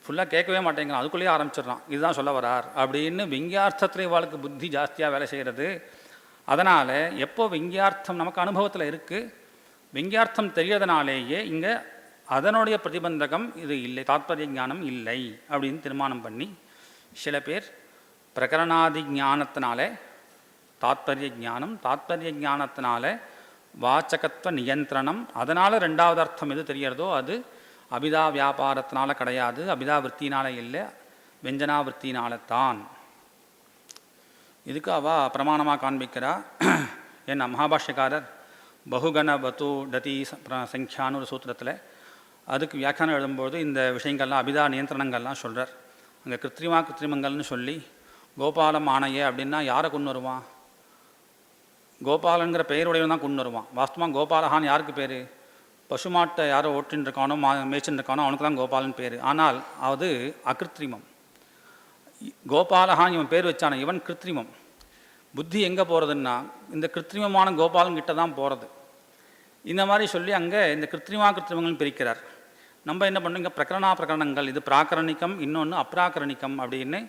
ஃபுல்லாக கேட்கவே மாட்டேங்கிறான், அதுக்குள்ளேயே ஆரம்பிச்சிடுறான் இதுதான் சொல்ல வரார் அப்படின்னு. வெங்கியார்த்தத்தில் இவாளுக்கு புத்தி ஜாஸ்தியாக வேலை செய்கிறது. அதனால் எப்போ வெங்கியார்த்தம் நமக்கு அனுபவத்தில் இருக்குது, வெங்கியார்த்தம் தெரியறதுனாலேயே இங்கே அதனுடைய பிரதிபந்தகம் இது இல்லை, தாத்பரிய ஞானம் இல்லை அப்படின்னு தீர்மானம் பண்ணி சில பேர் பிரகரணாதி ஞானத்தினால தாத்பரிய ஞானம், தாத்பரிய ஞானத்தினால வாச்சகத்துவ நியந்திரணம், அதனால் ரெண்டாவது அர்த்தம் எது தெரியறதோ அது அபிதா வியாபாரத்தினால கிடையாது, அபிதா விற்த்தினால இல்லை, வெஞ்சனா விற்த்தினால தான். இதுக்கு அவள் பிரமாணமாக காண்பிக்கிறா. ஏன்னா மகாபாஷ்யக்காரர் பகுகணபது டதி சங்கியான்னு ஒரு சூத்திரத்தில் அதுக்கு வியாக்கியானம் எழுதும்போது இந்த விஷயங்கள்லாம் அபிதா நியந்திரணங்கள்லாம் சொல்கிறார். அங்கே கிருத்திரிமங்கள்னு சொல்லி கோபாலம் ஆணைய அப்படின்னா யாரை கொண்டு வருவான்? கோபாலங்கிற பெயருடையவன் தான் கொண்டு வருவான். வாஸ்தவமாக கோபாலஹான் யாருக்கு பேர்? பசுமாட்டை யாரோ ஓட்டின்னு இருக்கானோ மேய்ச்சின்னு இருக்கானோ அவனுக்கு தான் கோபாலன் பேர். ஆனால் அது அகிருத்திரிமம். கோபாலஹான் இவன் பேர் வச்சான இவன் கிருத்திரிமம். புத்தி எங்கே போகிறதுன்னா இந்த கிருத்திரிமமான கோபாலன் கிட்ட தான் போகிறது. இந்த மாதிரி சொல்லி அங்கே இந்த கிருத்திரிமங்கள்னு பிரிக்கிறார். நம்ம என்ன பண்ணுறோம், இங்கே பிரகரணங்கள், இது பிராகரணிக்கம், இன்னொன்று அப்ராகரணிக்கம் அப்படின்னு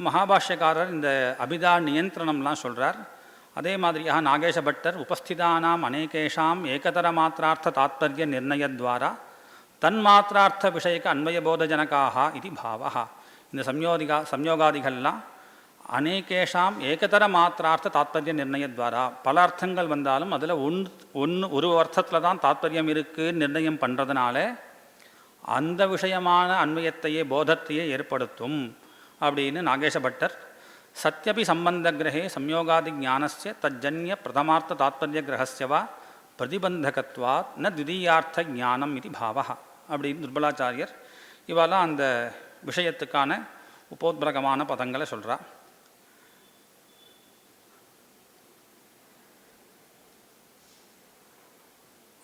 மகாபாஷ்யக்காரர் இந்த அபிதா நியந்திரணம்லாம் சொல்கிறார். அதே மாதிரியாக நாகேஷ பட்டர் உபஸ்திதானாம் அநேகேஷாம் ஏகதர மாத்திரார்த்த தாத்பரிய நிர்ணயத்வாரா தன்மாத்திரார்த்த விஷயக்க அன்வயபோதஜனகாக இது பாவா. இந்த சம்யோகாதிகள்லாம் அநேகேஷாம் ஏகதர மாத்திரார்த்த தாத்பரிய நிர்ணயத்வாரா, பல அர்த்தங்கள் வந்தாலும் அதில் ஒரு அர்த்தத்தில் தான் தாத்பரியம் இருக்குது நிர்ணயம் பண்ணுறதுனால அந்த விஷயமான அன்வயத்தையே போதத்தையே ஏற்படுத்தும் அப்படின்னு நாகேஷ பட்டர். சத்யபி சம்பந்த கிரகே சம்யோகாதி ஞானஸ்ய தஜ்ஜன்ய பிரதமார்த்த தாத்பரிய கிரகஸ்யவா பிரதிபந்தகத்வாத் ந த்விதீயார்த்த ஞானம் இது பாவா அப்படின்னு துர்பலாச்சாரியர் இவாலாம் அந்த விஷயத்துக்கான உபோத்பலகமான பதங்களை சொல்கிறா.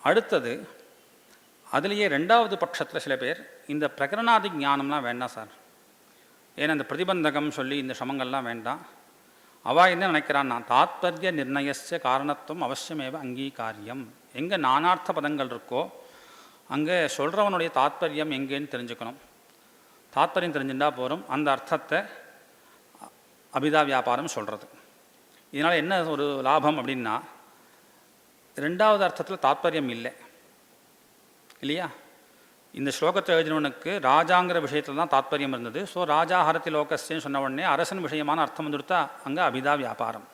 அடுத்தது அதுலேயே ரெண்டாவது பட்சத்தில் சில பேர் இந்த பிரகரணாதி ஞானம்லாம் வேண்டாம் சார், ஏன்னா இந்த பிரதிபந்தகம் சொல்லி இந்த சமங்கள்லாம் வேண்டாம். அவள் என்ன நினைக்கிறான்னா, தாத்பரிய நிர்ணயஸ்ய காரணத்துவம் அவசியமேவ அங்கீகாரியம். எங்கே நானார்த்த பதங்கள் இருக்கோ அங்கே சொல்கிறவனுடைய தாத்பரியம் எங்கேன்னு தெரிஞ்சுக்கணும். தாத்பரியம் தெரிஞ்சுட்டா போகிறோம், அந்த அர்த்தத்தை அபிதா வியாபாரம் சொல்கிறது. இதனால் என்ன ஒரு லாபம் அப்படின்னா, ரெண்டாவது அர்த்தத்தில் தாத்பரியம் இல்லை இல்லையா? இந்த ஸ்லோகத்தை எழுதினவனுக்கு ராஜாங்கிற விஷயத்தில் தான் தாத்பரியம் இருந்தது. ஸோ ராஜா ஹரதி லோகஸ்ன்னு சொன்ன உடனே அரசன் விஷயமான அர்த்தம் வந்துடுத்தா அங்கே அபிதா வியாபாரம்.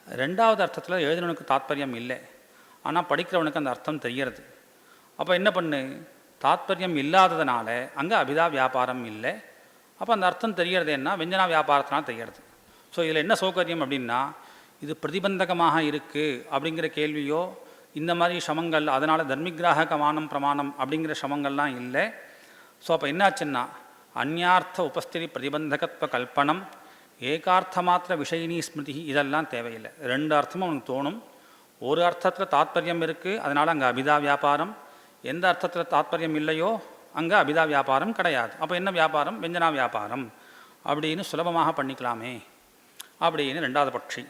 ரெண்டாவது அர்த்தத்தில் எழுதினவனுக்கு தாத்பரியம் இல்லை, ஆனால் படிக்கிறவனுக்கு அந்த அர்த்தம் தெரியறது. அப்போ என்ன பண்ணு, தாத்பரியம் இல்லாததுனால அங்கே அபிதா வியாபாரம் இல்லை. அப்போ அந்த அர்த்தம் தெரியறது என்ன, வெஞ்சனா வியாபாரத்தினால் தெரியறது. ஸோ இதில் என்ன சௌகரியம் அப்படின்னா, இது பிரதிபந்தகமாக இருக்குது அப்படிங்கிற கேள்வியோ இந்த மாதிரி சமங்கள், அதனால் தர்மிகிராக மானம் பிரமாணம் அப்படிங்கிற சமங்கள்லாம் இல்லை. ஸோ அப்போ என்னாச்சுன்னா, அந்யார்த்த உபஸ்திதி பிரதிபந்தகத்துவ கல்பனம், ஏகார்த்த மாத்திர விஷயினி ஸ்மிருதி, இதெல்லாம் தேவையில்லை. ரெண்டு அர்த்தமும் அவனுக்கு தோணும். ஒரு அர்த்தத்தில் தாத்பரியம் இருக்குது, அதனால் அங்கே அபிதா வியாபாரம். எந்த அர்த்தத்தில் தாத்பரியம் இல்லையோ அங்கே அபிதா வியாபாரம் கிடையாது. அப்போ என்ன வியாபாரம், வெஞ்சனா வியாபாரம் அப்படின்னு சுலபமாக பண்ணிக்கலாமே அப்படின்னு ரெண்டாவது பட்சி.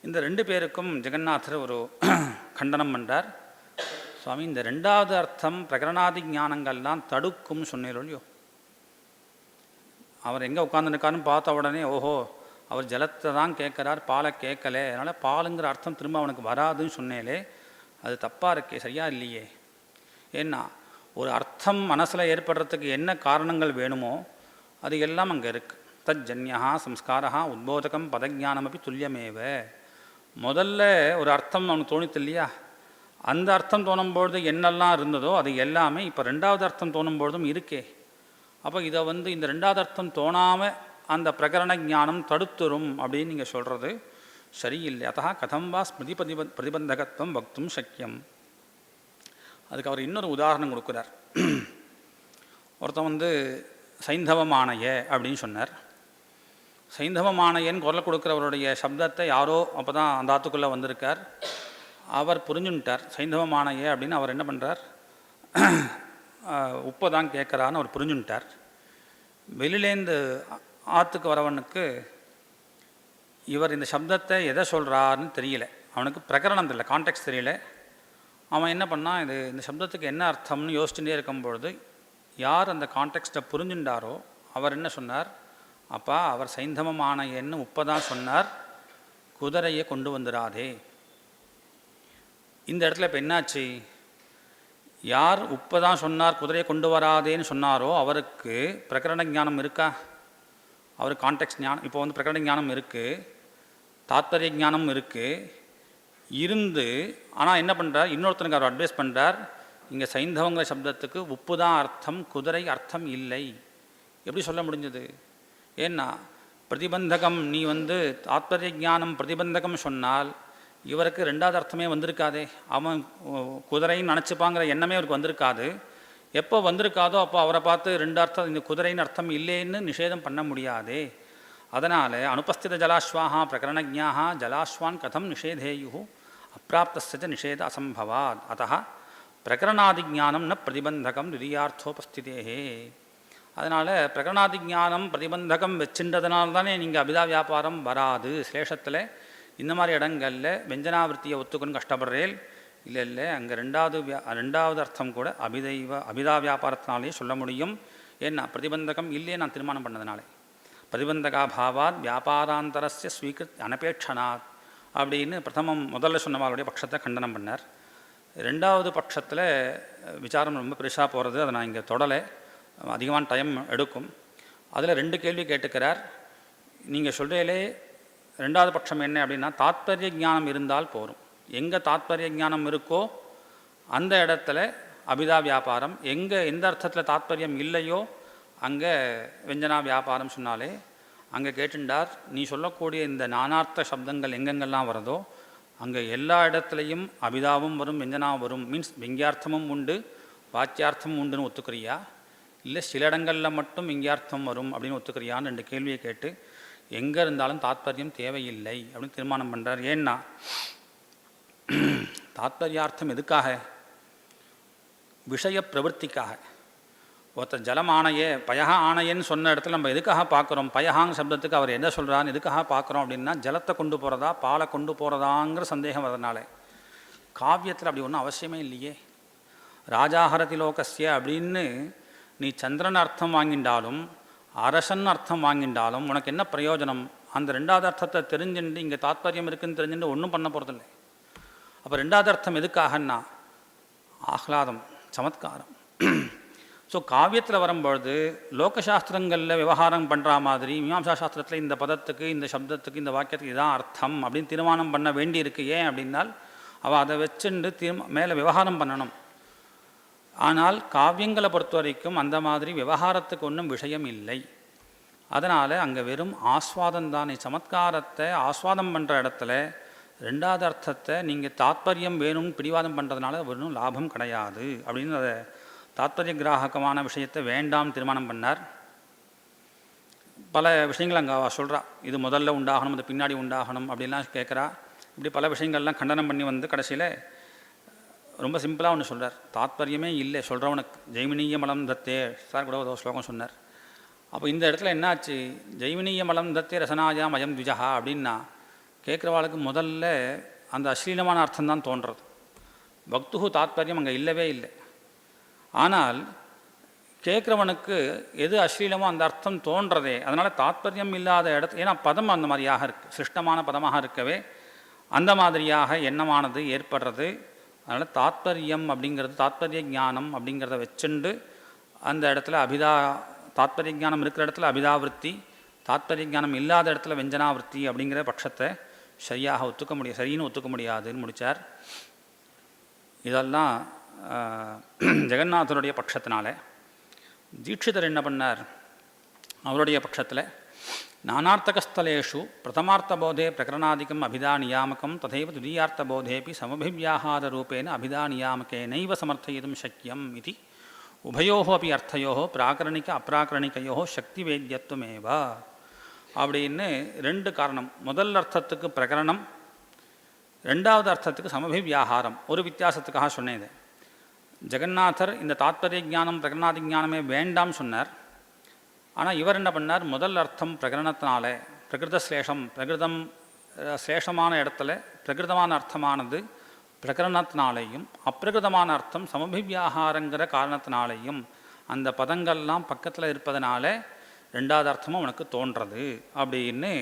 இந்த ரெண்டு பேருக்கும் ஜெகநாதர் ஒரு கண்டனம் பண்ணுறார். சுவாமி, இந்த ரெண்டாவது அர்த்தம் பிரகரணாதி ஞானங்கள்லாம் தடுக்கும் சொன்னேன் இல்லையோ. அவர் எங்கே உட்காந்துருக்காருன்னு பார்த்த உடனே ஓஹோ அவர் ஜலத்தை தான் கேட்குறார், பாலை கேட்கலை, அதனால் பாலுங்கிற அர்த்தம் திரும்ப அவனுக்கு வராதுன்னு சொன்னேலே, அது தப்பாக இருக்கே, சரியா இல்லையே. ஏன்னா ஒரு அர்த்தம் மனசில் ஏற்படுறதுக்கு என்ன காரணங்கள் வேணுமோ அது எல்லாம் அங்கே இருக்குது. தஜ்ஜன்யா சம்ஸ்காரா உத்போதகம் பதஜானம் அப்படி துல்லியமேவ. முதல்ல ஒரு அர்த்தம் அவனுக்கு தோணித்து இல்லையா, அந்த அர்த்தம் தோணும்பொழுது என்னெல்லாம் இருந்ததோ அது எல்லாமே இப்போ ரெண்டாவது அர்த்தம் தோணும்பொழுதும் இருக்கே. அப்போ இதை இந்த ரெண்டாவது அர்த்தம் தோணாமல் அந்த பிரகரண ஞானம் தடுத்துரும் அப்படின்னு நீங்கள் சொல்கிறது சரியில்லை. அத்தா கதம் வா ஸ்மிருதி பிரதிபந்தகத்துவம் வக்தும் சக்கியம். அதுக்கு அவர் இன்னொரு உதாரணம் கொடுக்குறார். ஒருத்தன் சைந்தவமானய அப்படின்னு சொன்னார். சைந்தவமானயன்னு குரல் கொடுக்குறவருடைய சப்தத்தை யாரோ அப்போ தான் அந்த ஆத்துக்குள்ளே வந்திருக்கார், அவர் புரிஞ்சுட்டார் சைந்தவமானய அப்படின்னு. அவர் என்ன பண்ணுறார், உப்பை தான் கேட்குறான்னு அவர் புரிஞ்சுட்டார். வெளியிலேருந்து ஆற்றுக்கு வரவனுக்கு இவர் இந்த சப்தத்தை எதை சொல்கிறாருன்னு தெரியல, அவனுக்கு பிரகரணம் தெரியல, கான்டெக்ஸ்ட் தெரியல. அவன் என்ன பண்ணான், இந்த சப்தத்துக்கு என்ன அர்த்தம்னு யோசிச்சுட்டே இருக்கும்பொழுது யார் அந்த கான்டெக்ஸ்ட்டை புரிஞ்சுட்டாரோ அவர் என்ன சொன்னார், அப்பா அவர் சைந்தவமான என்ன உப்பை தான் சொன்னார், குதிரையை கொண்டு வந்துடாதே. இந்த இடத்துல இப்போ என்னாச்சு, யார் உப்பை தான் சொன்னார் குதிரையை கொண்டு வராதேன்னு சொன்னாரோ அவருக்கு பிரகரண ஞானம் இருக்கா, அவர் கான்டெக்ஸ்ட் ஞானம். இப்போ பிரகரண ஞானம் இருக்குது, தாத்பரிய ஞானம் இருக்குது இருந்து, ஆனால் என்ன பண்ணுறார், இன்னொருத்தனுக்கு அவர் அட்வைஸ் பண்ணுறார், இங்கே சைந்தவங்கிற சப்தத்துக்கு உப்பு தான் அர்த்தம், குதிரை அர்த்தம் இல்லை. எப்படி சொல்ல முடிஞ்சது? ஏன்னா பிரதிபந்தகம் நீ தாத்பரிய ஞானம் பிரதிபந்தகம் சொன்னால் இவருக்கு ரெண்டாவது அர்த்தமே வந்திருக்காதே, அவன் குதிரைன்னு நினச்சிப்பாங்கிற எண்ணமே அவருக்கு வந்திருக்காது. எப்போ வந்திருக்காதோ அப்போ அவரை பார்த்து ரெண்டு அர்த்தம், இந்த குதிரைன்னு அர்த்தம் இல்லைன்னு நிஷேதம் பண்ண முடியாதே. அதனால் அனுபஸ்தித ஜலாஸ்வாஹா பிரகரணஜ்ஞாஹா ஜலாஸ்வான் கதம் நிஷேதேயு அப்பிராப்தஸ்ய நிஷேத அசம்பவாத். அத்தः பிரகரணாதி ஞானம் ந பிரதிபந்தகம் திரியார்த்தோபஸ்திதேஹே. அதனால் பிரகரணாதி ஞானம் பிரதிபந்தகம் வச்சுன்றதுனால தானே நீங்கள் அபிதா வியாபாரம் வராது. சிலேஷத்தில் இந்த மாதிரி இடங்களில் வெஞ்சனாவிருத்தியை ஒத்துக்கணும் கஷ்டப்படுறேன். இல்லை அங்கே ரெண்டாவது அர்த்தம் கூட அபிதா வியாபாரத்தினாலே சொல்ல முடியும். ஏன்னா பிரதிபந்தகம் இல்லையே நான் தீர்மானம் பண்ணதுனாலே. பிரதிபந்தகா பாவாத் வியாபாராந்தரஸ்ய ஸ்வீகிருத் அனபேட்சனாத் அப்படின்னு முதல்ல சொன்னவாளுடைய பட்சத்தை கண்டனம் பண்ணார். ரெண்டாவது பட்சத்தில் விசாரம் ரொம்ப பெருசாக போகிறது, அதை நான் இங்கே தொடலை, அதிகமான டைம் எடுக்கும். அதில் ரெண்டு கேள்வி கேட்டுக்கிறார். நீங்கள் சொல்கிறீங்களே ரெண்டாவது பட்சம் என்ன அப்படின்னா, தாத்பரிய ஞானம் இருந்தால் போரும். எங்கே தாத்பரிய ஞானம் இருக்கோ அந்த இடத்துல அபிதா வியாபாரம், எந்த அர்த்தத்தில் தாத்பரியம் இல்லையோ அங்கே வெஞ்சனா வியாபாரம் சொன்னாலே அங்கே கேட்டுண்டார். நீ சொல்லக்கூடிய இந்த நானார்த்த சப்தங்கள் எங்கெங்கெல்லாம் வருதோ அங்கே எல்லா இடத்துலையும் அபிதாவும் வரும், வெஞ்சனாவும் வரும். மீன்ஸ் விங்கியார்த்தமும் உண்டு வாச்சியார்த்தமும் உண்டுன்னு ஒத்துக்கிறியா, இல்லை சில இடங்களில் மட்டும் விங்கியார்த்தம் வரும் அப்படின்னு ஒத்துக்கிறியான்னு ரெண்டு கேள்வியை கேட்டு எங்கே இருந்தாலும் தாத்பரியம் தேவையில்லை அப்படின்னு தீர்மானம் பண்ணுறார். ஏன்னா தாத்பரியார்த்தம் எதுக்காக, விஷய பிரவൃத்திக்காக. ஒருத்தர் ஜலம் ஆணையே பயஹா ஆணையன்னு சொன்ன இடத்துல நம்ம எதுக்காக பார்க்குறோம்? பயஹாங் சப்தத்துக்கு அவர் என்ன சொல்கிறான்னு எதுக்காக பார்க்குறோம் அப்படின்னா, ஜலத்தை கொண்டு போகிறதா பாலை கொண்டு போகிறதாங்கிற சந்தேகம் வரதுனால. காவியத்தில் அப்படி ஒன்றும் அவசியமே இல்லையே. ராஜாஹரதி லோகஸ்ய அப்படின்னு நீ சந்திரன் அர்த்தம் வாங்கிண்டாலும் அரசன் அர்த்தம் வாங்கிண்டாலும் உனக்கு என்ன பிரயோஜனம்? அந்த ரெண்டாவது அர்த்தத்தை தெரிஞ்சுட்டு இங்கே தாத்பரியம் இருக்குதுன்னு தெரிஞ்சுட்டு ஒன்றும் பண்ண போகிறதில்லை. அப்போ ரெண்டாவது அர்த்தம் எதுக்காகன்னா ஆஹ்லாதம், சமத்காரம். ஸோ காவியத்தில் வரும்பொழுது லோகசாஸ்திரங்களில் விவகாரம் பண்ணுற மாதிரி மீமாம்சா சாஸ்திரத்தில் இந்த பதத்துக்கு இந்த சப்தத்துக்கு இந்த வாக்கியத்துக்கு இதான் அர்த்தம் அப்படின்னு தீர்மானம் பண்ண வேண்டியிருக்கு. ஏன் அப்படின்னால் அவள் அதை வச்சுட்டு மேலே விவகாரம் பண்ணணும். ஆனால் காவியங்களை பொறுத்த வரைக்கும் அந்த மாதிரி விவகாரத்துக்கு ஒன்றும் விஷயம் இல்லை. அதனால் அங்கே வெறும் ஆஸ்வாதம் தான். சமத்காரத்தை ஆஸ்வாதம் பண்ணுற இடத்துல ரெண்டாவது அர்த்தத்தை நீங்கள் தாத்பரியம் வேணும்னு பிடிவாதம் பண்ணுறதுனால ஒன்றும் லாபம் கிடையாது அப்படின்னு அதை தாத்பரிய கிராககமான விஷயத்தை வேண்டாம் தீர்மானம் பண்ணார். பல விஷயங்கள் அங்கே சொல்கிறா. இது முதல்ல உண்டாகணும், இது பின்னாடி உண்டாகணும் அப்படின்லாம் கேட்குறா. இப்படி பல விஷயங்கள்லாம் கண்டனம் பண்ணி வந்து கடைசியில் ரொம்ப சிம்பிளாக ஒன்று சொல்கிறார். தாத்பரியமே இல்லை சொல்கிறவனுக்கு ஜெய்மினிய மலம் தத்தே சார் கூட ஒரு ஸ்லோகம் சொன்னார். அப்போ இந்த இடத்துல என்னாச்சு? ஜெய்மினிய மலம் தத்தே ரசனாயாம் அயம் த்விஜா அப்படின்னா கேட்குறவாளுக்கு முதல்ல அந்த அஸ்லீலமான அர்த்தம் தான் தோன்றுறது. பக்துஹு தாத்பரியம் அங்கே இல்லவே இல்லை. ஆனால் கேட்குறவனுக்கு எது அஸ்லீலமோ அந்த அர்த்தம் தோன்றதே. அதனால் தாத்பரியம் இல்லாத இடத்து, ஏன்னா பதம் அந்த மாதிரியாக இருக்குது, சிருஷ்டமான பதமாக இருக்கவே அந்த மாதிரியாக எண்ணமானது ஏற்படுறது. அதனால் தாத்பரியம் அப்படிங்கிறது தாத்பரிய ஞானம் அப்படிங்கிறத வச்சுண்டு அந்த இடத்துல தாத்பரிய ஞானம் இருக்கிற இடத்துல அபிதாவிருத்தி, தாத்பரிய ஞானம் இல்லாத இடத்துல வெஞ்சனாவிருத்தி அப்படிங்கிற பட்சத்தை சரியாக ஒத்துக்க முடியாது, சரின்னு ஒத்துக்க முடியாதுன்னு முடித்தார். இதெல்லாம் ஜெகநாதருடைய பட்சத்தினால. தீட்சிதர் என்ன பண்ணார்? அவருடைய பட்சத்தில் நானார்த்தகஸ்தலேஷு பிரதமார்த்தபோதே பிரகரணாதிக்கம் அபிதா நியாமகம் ததைவ துதியார்த்தபோதேபி சமபிவியாகார ரூபேன அபிதா நியாமகேனைவ சமர்த்தயிதும் சக்கியம் இது உபயோகோ அப்படி அர்த்தையோ பிராகரணிக அப்ராகரணிகையோ சக்தி வேத்தியத்துவமேவ அப்படின்னு ரெண்டு காரணம். முதல் அர்த்தத்துக்கு பிரகரணம், ரெண்டாவது அர்த்தத்துக்கு சமபிவியாகாரம். ஒரு வித்தியாசத்துக்காக சொன்னேன். ஜெகநாதர் இந்த தாத்பரிய ஞானம் பிரகரணாதி ஞானமே வேண்டாம் சொன்னார். ஆனால் இவர் என்ன பண்ணார்? முதல் அர்த்தம் பிரகரணத்தினால பிரகிருத ஸ்லேஷம், பிரகிருதம் ஸ்லேஷமான இடத்துல பிரகிருதமான அர்த்தமானது பிரகரணத்தினாலேயும் அப்பிரகிருதமான அர்த்தம் சமபிவியாகாரங்கிற காரணத்தினாலேயும் அந்த பதங்கள்லாம் பக்கத்தில் இருப்பதனால ரெண்டாவது அர்த்தமும் உனக்கு தோன்றது அப்படின்னு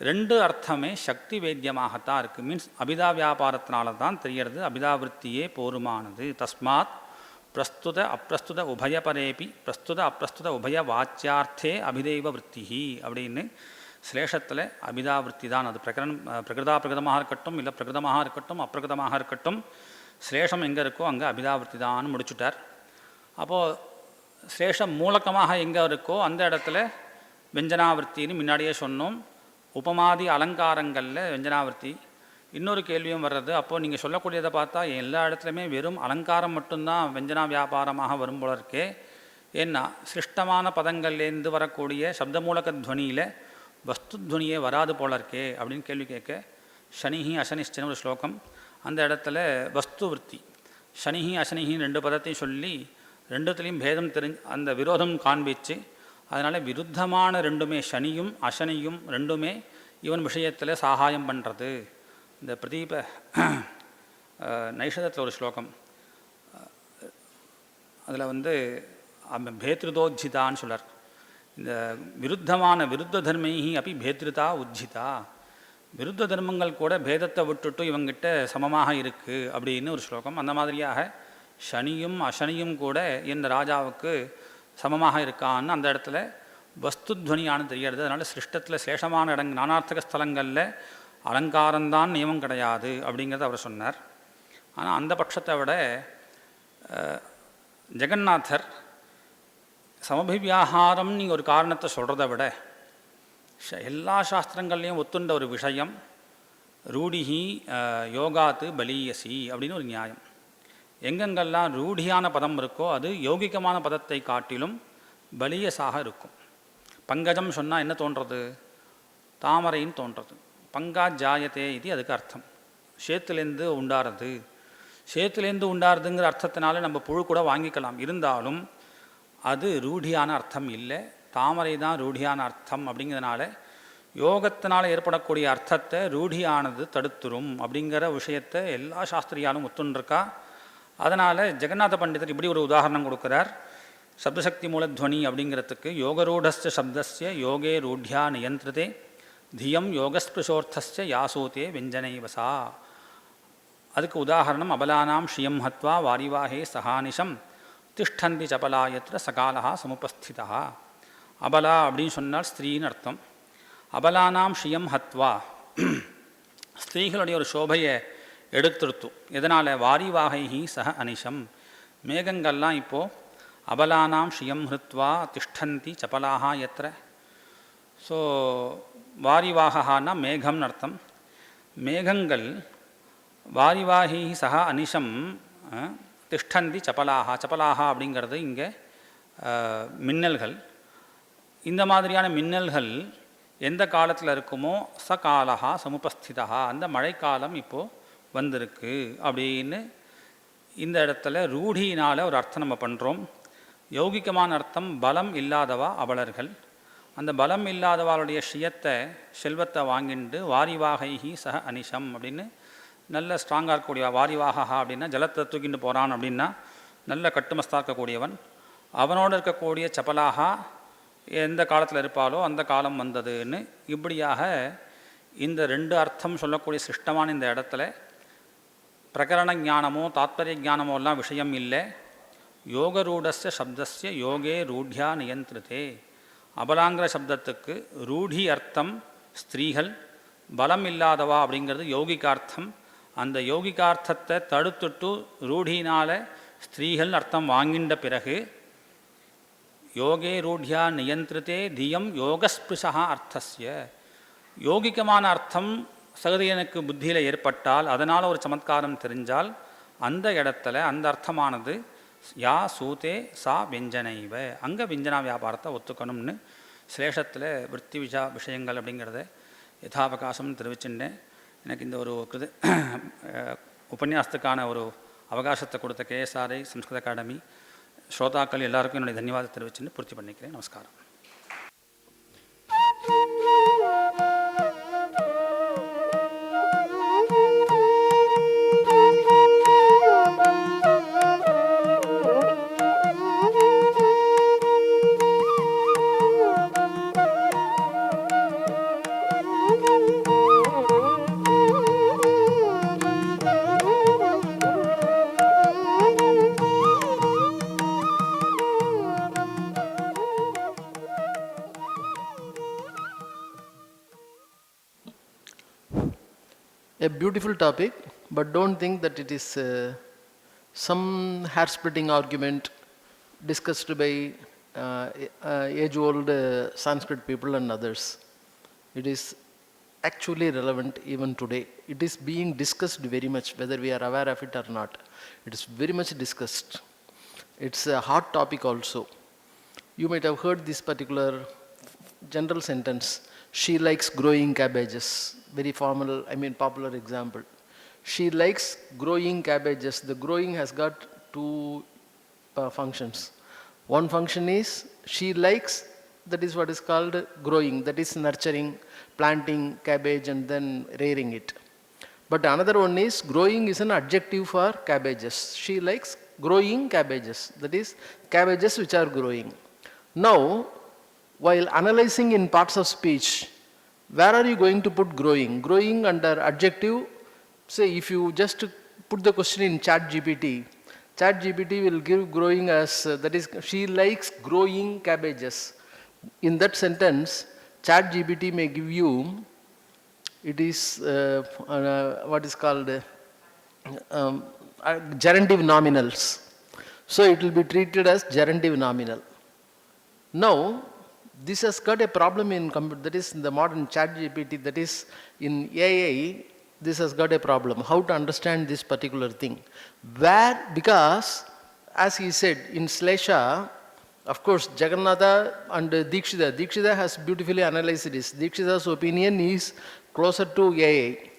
ரெண்டு அர்த்தமே சக்தி வேத்தியமாகத்தான் இருக்குது. மீன்ஸ் அபிதா வியாபாரத்தினால தான் தெரியறது, அபிதாவிருத்தியே போருமானது. தஸ்மாத் பிரஸ்துத அப்பிரஸ்துத உபயபரேபி பிரஸ்துத அப்பிரஸ்துத உபய வாச்சியார்த்தே அபிதேவ விற்பி அப்படின்னு ஸ்லேஷத்தில் அபிதாவிருத்தி தான். அது பிரகிருதமாக இருக்கட்டும், இல்லை பிரகிருதமாக இருக்கட்டும், அப்பிரகிருதமாக இருக்கட்டும், ஸ்லேஷம் எங்கே இருக்கோ அங்கே அபிதாவிருத்தி தான் முடிச்சுட்டார். அப்போது ஸ்லேஷம் மூலக்கமாக எங்கே இருக்கோ அந்த இடத்துல வெஞ்சனாவிருத்தின்னு முன்னாடியே சொன்னோம். உபமாதி அலங்காரங்களில் வெஞ்சனாவிருத்தி. இன்னொரு கேள்வியும் வர்றது, அப்போது நீங்கள் சொல்லக்கூடியதை பார்த்தா எல்லா இடத்துலையுமே வெறும் அலங்காரம் மட்டும்தான் வெஞ்சனா வியாபாரமாக வரும் போல இருக்கே. ஏன்னா சிருஷ்டமான பதங்கள்லேருந்து வரக்கூடிய சப்தமூலக துவனியில் வஸ்துத்வனியே வராது போல இருக்கே அப்படின்னு கேள்வி கேட்க, சனிஹி அசனிஷ்டன்னு ஒரு ஸ்லோகம். அந்த இடத்துல வஸ்து விற்பி சனிஹி அசனிஹின்னு ரெண்டு பதத்தையும் சொல்லி ரெண்டுத்துலேயும் பேதம் அந்த விரோதம் காண்பிச்சு, அதனால் விருத்தமான ரெண்டுமே சனியும் அசனியும் ரெண்டுமே இவன் விஷயத்தில் சகாயம் பண்ணுறது. இந்த பிரதீப நைஷதத்தில் ஒரு ஸ்லோகம், அதில் பேத்ருதோஜிதான்னு சொல்கிறார். இந்த விருத்தமான விருத்த தர்மைஹி அப்படி பேத்ருதா உஜ்ஜிதா, விருத்த தர்மங்கள் கூட பேதத்தை விட்டுட்டு இவங்கிட்ட சமமாக இருக்குது அப்படின்னு ஒரு ஸ்லோகம். அந்த மாதிரியாக சனியும் அசனியும் கூட இந்த ராஜாவுக்கு சமமாக இருக்கான்னு அந்த இடத்துல வஸ்துத்வனியானு தெரிகிறது. அதனால் சிருஷ்டத்தில் சேஷமான நானார்த்தக ஸ்தலங்களில் அலங்காரம்தான் நியமம் கிடையாது அப்படிங்கிறத அவர் சொன்னார். ஆனால் அந்த பட்சத்தை விட ஜெகநாதர் சமபிவியாகாரம் நீங்கள் ஒரு காரணத்தை சொல்கிறத விட எல்லா சாஸ்திரங்கள்லேயும் ஒத்துண்ட ஒரு விஷயம் ரூடிஹி யோகாத்து பலீயசி அப்படின்னு ஒரு நியாயம். எங்கெங்கெல்லாம் ரூಢியான பதம் இருக்கோ அது யௌகிகமான பதத்தை காட்டிலும் பலியசாக இருக்கும். பங்கஜம் சொன்னால் என்ன தோன்றது? தாமரைன்னு தோன்றது. பங்கா ஜாயத்தே இது அதுக்கு அர்த்தம். சேத்துலேருந்து உண்டாறது. சேத்துலேருந்து உண்டாருதுங்கிற அர்த்தத்தினால நம்ம புழு கூட வாங்கிக்கலாம். இருந்தாலும் அது ரூಢியான அர்த்தம் இல்லை, தாமரை தான் ரூಢியான அர்த்தம். அப்படிங்கிறதுனால யோகத்தினால் ஏற்படக்கூடிய அர்த்தத்தை ரூಢியானது தடுத்துரும் அப்படிங்கிற விஷயத்தை எல்லா சாஸ்திரியாலும் ஒத்துன்றிருக்கா. அதனால் ஜெகநாத பண்டிதர் இப்படி ஒரு உதாரணம் கொடுக்குறார். சப்தசக்தி மூலத்வனி அப்படிங்கிறதுக்கு யோகரூடஸ்ய சப்தஸ்ய யோகே ரூಢ்யா நியந்திரதே தியம் யோகஸ்பிருஷோர்த்தஸ்ய யாசூதே வெஞ்சனைவசா. அதுக்கு உதாரணம் அபலானாம் ஸ்ரீயம் ஹத்வா வாரிவாஹே சஹானிஷம் திஷ்டந்தி சபலாயத்ர சகாலஹா சமுபஸ்திதா. அபலா அப்படின்னு சொன்னால் ஸ்திரீன்னு அர்த்தம். அபலானாம் ஸ்ரீயம் ஹத்வா, ஸ்திரீகளுடைய ஒரு சோபையை எடுத்துருத்து. எதனால்? வாரிவாகைஹி சஹ அனிஷம், மேகங்கள்லாம் இப்போது அபலானாம் ஸ்ரீயம் ஹிருத்வா திஷ்டந்தி சபலாஹா எத்திர. ஸோ வாரிவாகனா மேகம்னு அர்த்தம். மேகங்கள் வாரிவாகி சஹ அனிஷம் திஷ்டந்தி சபலாஹா. சபலாஹா அப்படிங்கிறது இங்கே மின்னல்கள். இந்த மாதிரியான மின்னல்கள் எந்த காலத்தில் இருக்குமோ சகாலஹா சமுபஸ்திதா, அந்த மழைக்காலம் இப்போது வந்திருக்கு அப்படின்னு இந்த இடத்துல ரூಢினால் ஒரு அர்த்தம் நம்ம பண்ணுறோம். யௌகிகமான அர்த்தம் பலம் இல்லாதவா அபலர்கள். அந்த பலம் இல்லாதவாளுடைய ஷியத்தை செல்வத்தை வாங்கிண்டு வாரிவாகைஹி சஹ அனிஷம் அப்படின்னு நல்ல ஸ்ட்ராங்காக இருக்கக்கூடிய வாரிவாகா அப்படின்னா ஜலத்தை தூக்கிட்டு போகிறான் அப்படின்னா நல்ல கட்டுமஸ்தாக இருக்கக்கூடியவன். அவனோடு இருக்கக்கூடிய சபலாகா எந்த காலத்தில் இருப்பாலோ அந்த காலம் வந்ததுன்னு இப்படியாக இந்த ரெண்டு அர்த்தம் சொல்லக்கூடிய சிஷ்டமான இந்த இடத்துல பிரகரண ஞானமோ தாத்பரிய ஞானமோ எல்லாம் விஷயம் இல்லை. யோகரூடஸ்ய சப்தஸ்ய யோகே ரூಢ்யா நியந்திரதே. அபலாங்கிற சப்தத்துக்கு ரூಢி அர்த்தம் ஸ்திரீகள், பலம் இல்லாதவா அப்படிங்கிறது யௌகிகார்த்தம். அந்த யௌகிகார்த்தத்தை தடுத்துட்டு ரூಢினால் ஸ்திரீகள் அர்த்தம் வாங்கின்ற பிறகு யோகே ரூಢ்யா நியந்திரதே தியம் யோகஸ்பிருஷா அர்த்தஸ்ய. யோகிகமான அர்த்தம் சகதியனுக்கு புத்தியில் ஏற்பட்டால், அதனால் ஒரு சமத்காரம் தெரிஞ்சால், அந்த இடத்துல அந்த அர்த்தமானது யா சூதே சா வெஞ்சனைவ, அங்கே வெஞ்சனா வியாபாரத்தை ஒத்துக்கணும்னு சிலேஷத்தில் விற்பி விஷயங்கள் அப்படிங்கிறத யதாவகாசம் தெரிவிச்சுட்டேன். எனக்கு இந்த ஒரு உபன்யாசத்துக்கான ஒரு அவகாசத்தை கொடுத்த KSRI சம்ஸ்கிருத அகாடமி ஸ்ரோதாக்கள் எல்லாருக்கும் என்னுடைய தன்யவாதத்தை தெரிவிச்சுன்னு பூர்த்தி பண்ணிக்கிறேன். நமஸ்காரம். A beautiful topic, but don't think that it is some hair-splitting argument discussed by age-old Sanskrit people and others. It is actually relevant even today. It is being discussed very much, whether we are aware of it or not. It is very much discussed. It's a hot topic also. You might have heard this particular general sentence, she likes growing cabbages. Very formal, popular example. She likes growing cabbages. The growing has got two functions. One function is she likes, that is what is called growing, that is nurturing, planting cabbage and then rearing it. But another one is growing is an adjective for cabbages. She likes growing cabbages, that is cabbages which are growing. Now, while analyzing in parts of speech, where are you going to put growing? Growing under adjective, say if you just put the question in ChatGPT will give growing as, that is, she likes growing cabbages. In that sentence, ChatGPT may give you, it is what is called gerundive nominals. So it will be treated as gerundive nominal. Now, this has got a problem in computer, that is in the modern ChatGPT, that is in AI, this has got a problem. How to understand this particular thing? Where, because as he said in ＳLEŠE, of course Jagannatha and Dikshita has beautifully analyzed this. Dikshita's opinion is closer to AI,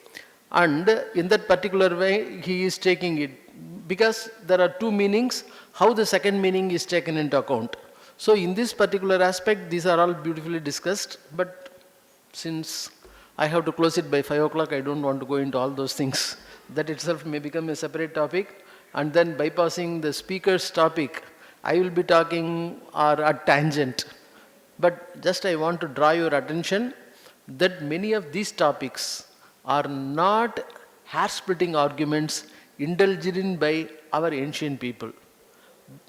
and in that particular way he is taking it, because there are two meanings, how the second meaning is taken into account. So in this particular aspect, these are all beautifully discussed, but since I have to close it by 5 o'clock, I don't want to go into all those things. That itself may become a separate topic, and then bypassing the speaker's topic, I will be talking or a tangent. But just I want to draw your attention that many of these topics are not hair-splitting arguments indulged in by our ancient people.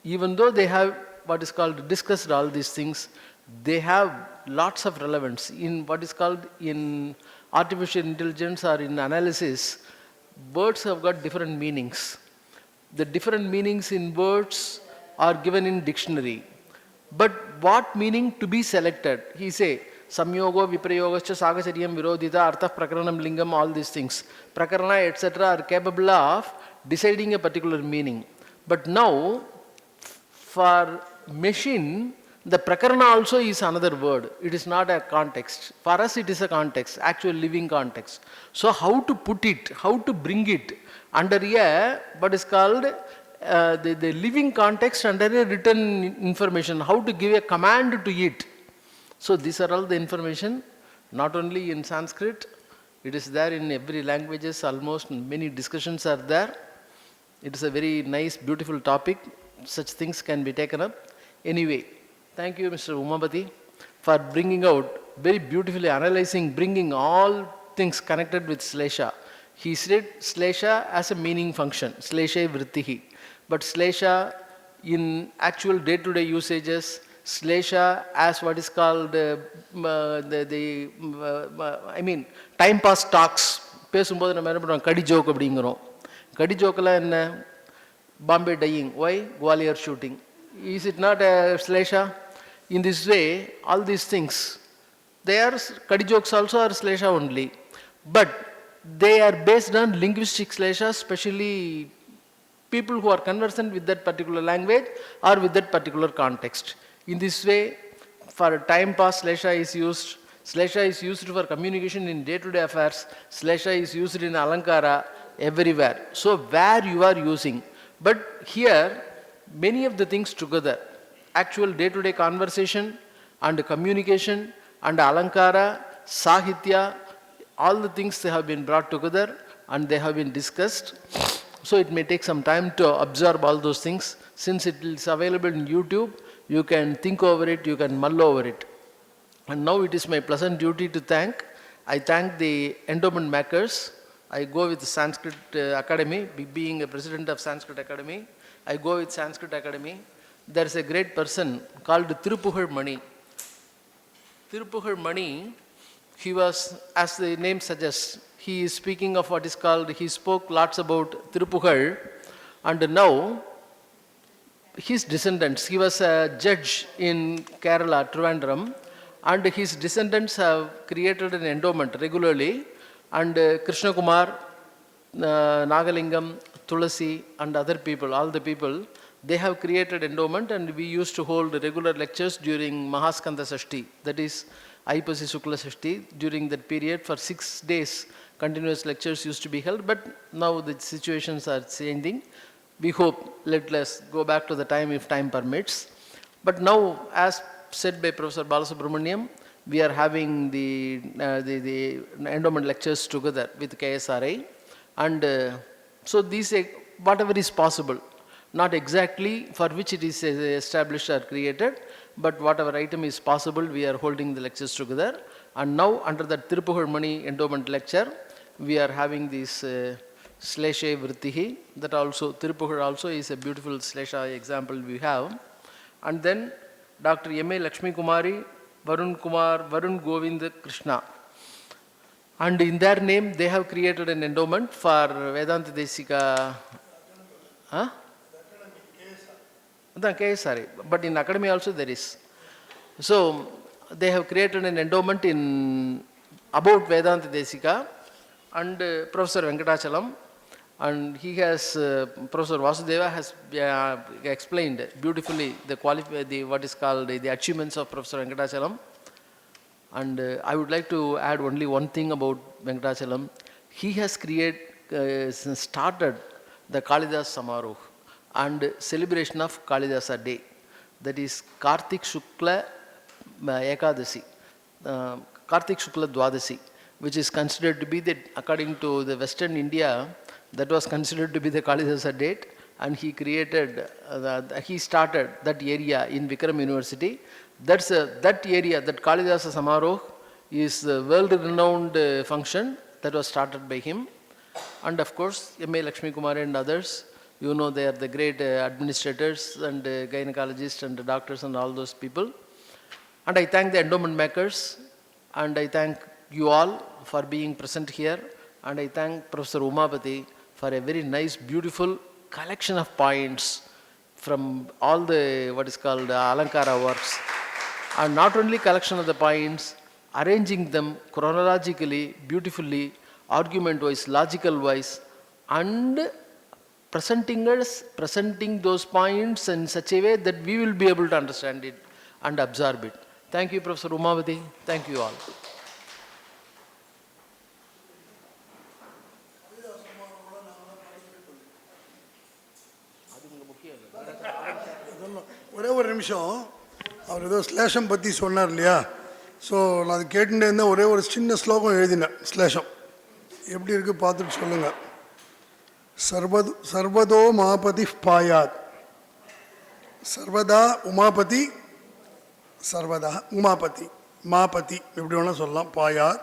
Even though they have what is called discussed all these things, they have lots of relevance in what is called in artificial intelligence or in analysis. Words have got different meanings. The different meanings in words are given in dictionary. But what meaning to be selected? He say, Samyogo, Viprayogascha, Sagacharyam, Virodhita, Artha, Prakaranam, Lingam, all these things. Prakarana, etc. are capable of deciding a particular meaning. But now, for machine, the prakarana also is another word. It is not a context. For us, it is a context, actual living context. So how to put it, how to bring it under a, what is called the living context under a written information, how to give a command to it. So these are all the information, not only in Sanskrit, it is there in every languages, almost many discussions are there. It is a very nice, beautiful topic. Such things can be taken up. Anyway, thank you, Mr. UMAPATHI, for bringing out, very beautifully analyzing, bringing all things connected with ＳLEШE. He said ＳLEШE as a meaning function, ＳLEШE vrittihi. But ＳLEŠE in actual day-to-day usages, ＳLEŠE as what is called, I mean, time pass talks. பேசும்போது நம்ம என்ன பண்ணுவோம், கடி joke அப்படிங்கிறோம். கடி ஜோக்கெல்லாம் என்ன? Bombay dying. Why? Gwalior shooting. Is it not a ＳLEŠE? In this way, all these things, they are, kadi jokes also are ＳLEŠE only. But they are based on linguistic ＳLEŠE, especially people who are conversant with that particular language or with that particular context. In this way, for time pass, ＳLEŠE is used. ＳLEŠE is used for communication in day-to-day affairs. ＳLEŠE is used in Alankara, everywhere. So where you are using. But here, many of the things together, actual day-to-day conversation and communication and Alankara, Sahitya, all the things they have been brought together and they have been discussed. So it may take some time to absorb all those things. Since it is available in YouTube, you can think over it, you can mull over it. And now it is my pleasant duty to thank. I thank the endowment makers. I go with Sanskrit Academy, being a president of Sanskrit Academy. I go with Sanskrit Academy. There is a great person called Thirupugal Mani. Thirupugal Mani, he was, as the name suggests, he is speaking of what is called, he spoke lots about Thirupugal, and now his descendants, he was a judge in Kerala, Trivandrum, and his descendants have created an endowment regularly, and Krishna Kumar, Nagalingam, Tulasi, and other people, all the people, they have created endowment, and we used to hold regular lectures during Mahaskanda Sashti, that is Aipasi Sukla Sashti. During that period, for 6 days, continuous lectures used to be held, but now the situations are changing. We hope, let us go back to the time if time permits. But now, as said by Professor Balasubramaniam, we are having the endowment lectures together with KSRI. And so these, whatever is possible, not exactly for which it is established or created, but whatever item is possible, we are holding the lectures together. And now, under the Thirupugal Mani endowment lecture, we are having this ＳLEŠE vrittihi. That also, Thirupugal also is a beautiful ＳLEŠE example we have. And then Dr. M.A. Lakshmi Kumari, Varun Kumar, Varun Govind Krishna. And in their name, they have created an endowment for Vedanta Desika. Huh? KSRI. But in academy also there is. So they have created an endowment in about Vedanta Desika and Professor Venkatachalam. And he has, Professor Vasudeva has explained beautifully the what is called the achievements of Professor Venkatachalam. And I would like to add only one thing about Venkatachalam. He has started the Kalidas Samaroh and celebration of Kalidasa Day. that is Kartik Shukla Ekadasi, Kartik Shukla Dwadasi, which is considered to be the, according to the Western India, that was considered to be the Kalidasa date, and he created, he started that area in Vikram University. That's that area, that Kalidasa Samaroh is a world-renowned function that was started by him. And of course, M.A. Lakshmi Kumar and others, you know, they are the great administrators and gynecologists and doctors and all those people. And I thank the endowment makers, and I thank you all for being present here, and I thank Professor UMAPATHI for a very nice, beautiful collection of points from all the, what is called, Alankara works. And not only collection of the points, arranging them chronologically, beautifully, argument-wise, logical-wise, and presenting those points in such a way that we will be able to understand it and absorb it. Thank you, Professor UMAPATHI. Thank you all. ஒரே ஒரு நிமிஷம், அவர் ஏதோ ஸ்லேஷம் பற்றி சொன்னார் இல்லையா? So நான் அது கேட்டுட்டே இருந்தேன். ஒரே ஒரு சின்ன ஸ்லோகம் எழுதினேன் ஸ்லேஷம். எப்படி இருக்குது பார்த்துட்டு சொல்லுங்கள். சர்வதோ மாபதி பாயாத், சர்வதா உமாபதி, சர்வதா உமாபதி, மாபதி எப்படி வேணால் சொல்லலாம். பாயாத்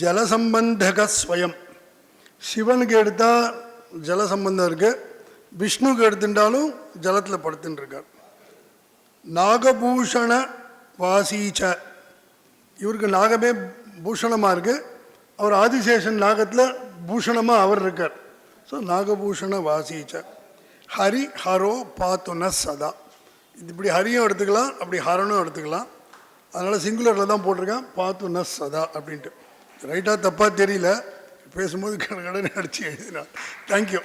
ஜலசம்பந்தக ஸ்வயம், சிவனுக்கு எடுத்தால் ஜலசம்பந்தம் இருக்குது, விஷ்ணுக்கு எடுத்துட்டாலும் ஜலத்தில் படுத்துன்னு இருக்கார். நாகபூஷண வாசீச்ச, இவருக்கு நாகமே பூஷணமாக இருக்குது, அவர் ஆதிசேஷன் நாகத்தில் பூஷணமாக அவர் இருக்கார். ஸோ நாகபூஷண வாசீச்ச ஹரி ஹரோ பாத்துன சதா. இது இப்படி ஹரியும் எடுத்துக்கலாம், அப்படி ஹரனும் எடுத்துக்கலாம். அதனால் சிங்குலரில் தான் போட்டிருக்கேன், பாத்துன சதா அப்படின்ட்டு. ரைட்டாக தப்பாக தெரியல, பேசும்போது கடனை அடித்து எழுதினான். தேங்க்யூ.